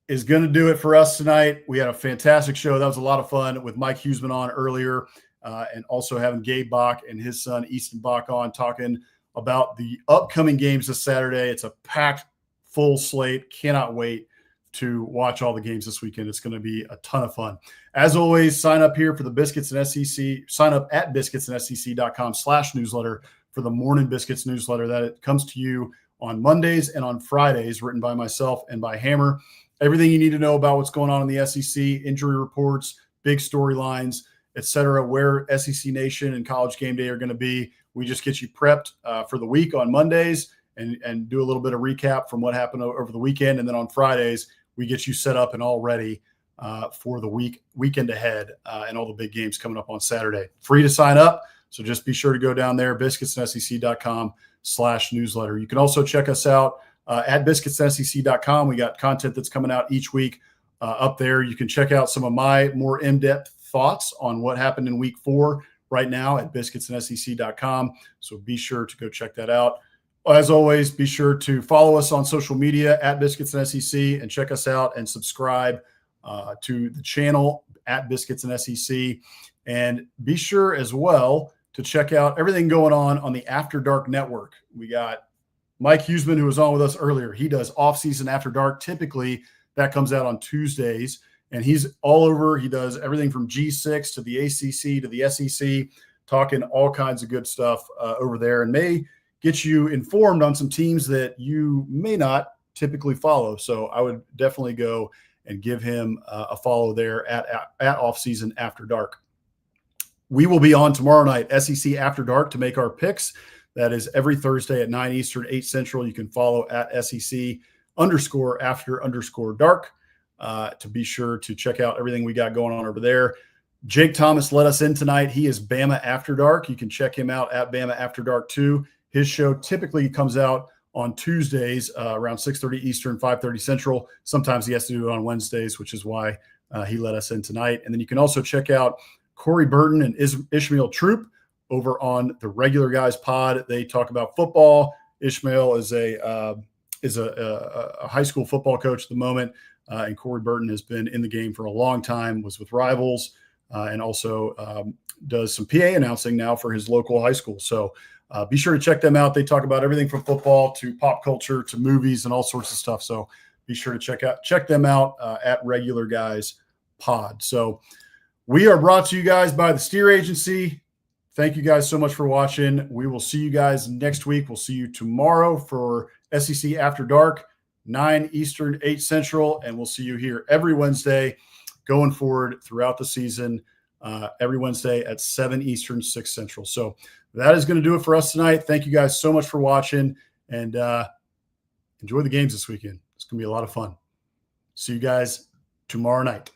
is going to do it for us tonight. We had a fantastic show. That was a lot of fun with Mike Huesmann on earlier, and also having Gabe Bock and his son Easton Bock on talking about the upcoming games this Saturday. It's a packed full slate. Cannot wait to watch all the games this weekend. It's going to be a ton of fun. As always, sign up here for the Biscuits and SEC. Sign up at biscuitsandsec.com/newsletter for the Morning Biscuits newsletter that it comes to you on Mondays and on Fridays, written by myself and by Hammer. Everything you need to know about what's going on in the SEC, injury reports, big storylines, etc., where SEC Nation and College Game Day are going to be. We just get you prepped for the week on Mondays and do a little bit of recap from what happened over the weekend. And then on Fridays, we get you set up and all ready for the weekend ahead and all the big games coming up on Saturday. Free to sign up. So just be sure to go down there, biscuitsandsec.com/newsletter. You can also check us out at biscuitsandsec.com. We got content that's coming out each week up there. You can check out some of my more in-depth thoughts on what happened in week 4 right now at biscuitsandsec.com. So be sure to go check that out. As always, be sure to follow us on social media at Biscuits and SEC, and check us out and subscribe to the channel at Biscuits and SEC. And be sure as well to check out everything going on the After Dark Network. We got Mike Huesmann, who was on with us earlier. He does Offseason After Dark. Typically, that comes out on Tuesdays, and he's all over. He does everything from G6 to the ACC to the SEC, talking all kinds of good stuff over there, and may get you informed on some teams that you may not typically follow. So I would definitely go and give him a follow there at Offseason After Dark. We will be on tomorrow night, SEC After Dark, to make our picks. That is every Thursday at 9 Eastern, 8 Central. You can follow at SEC_after_dark to be sure to check out everything we got going on over there. Jake Thomas let us in tonight. He is Bama After Dark. You can check him out at Bama After Dark too. His show typically comes out on Tuesdays around 6:30 Eastern, 5:30 Central. Sometimes he has to do it on Wednesdays, which is why he let us in tonight. And then you can also check out Corey Burton and Ishmael Troop over on the Regular Guys pod. They talk about football. Ishmael is a high school football coach at the moment, and Corey Burton has been in the game for a long time, was with Rivals, and also does some PA announcing now for his local high school. So be sure to check them out. They talk about everything from football to pop culture to movies and all sorts of stuff. So be sure to check them out at Regular Guys pod. So we are brought to you guys by the Steer Agency. Thank you guys so much for watching. We will see you guys next week. We'll see you tomorrow for SEC After Dark, 9 Eastern, 8 Central, and we'll see you here every Wednesday going forward throughout the season, every Wednesday at 7 Eastern, 6 Central. So that is going to do it for us tonight. Thank you guys so much for watching, and enjoy the games this weekend. It's going to be a lot of fun. See you guys tomorrow night.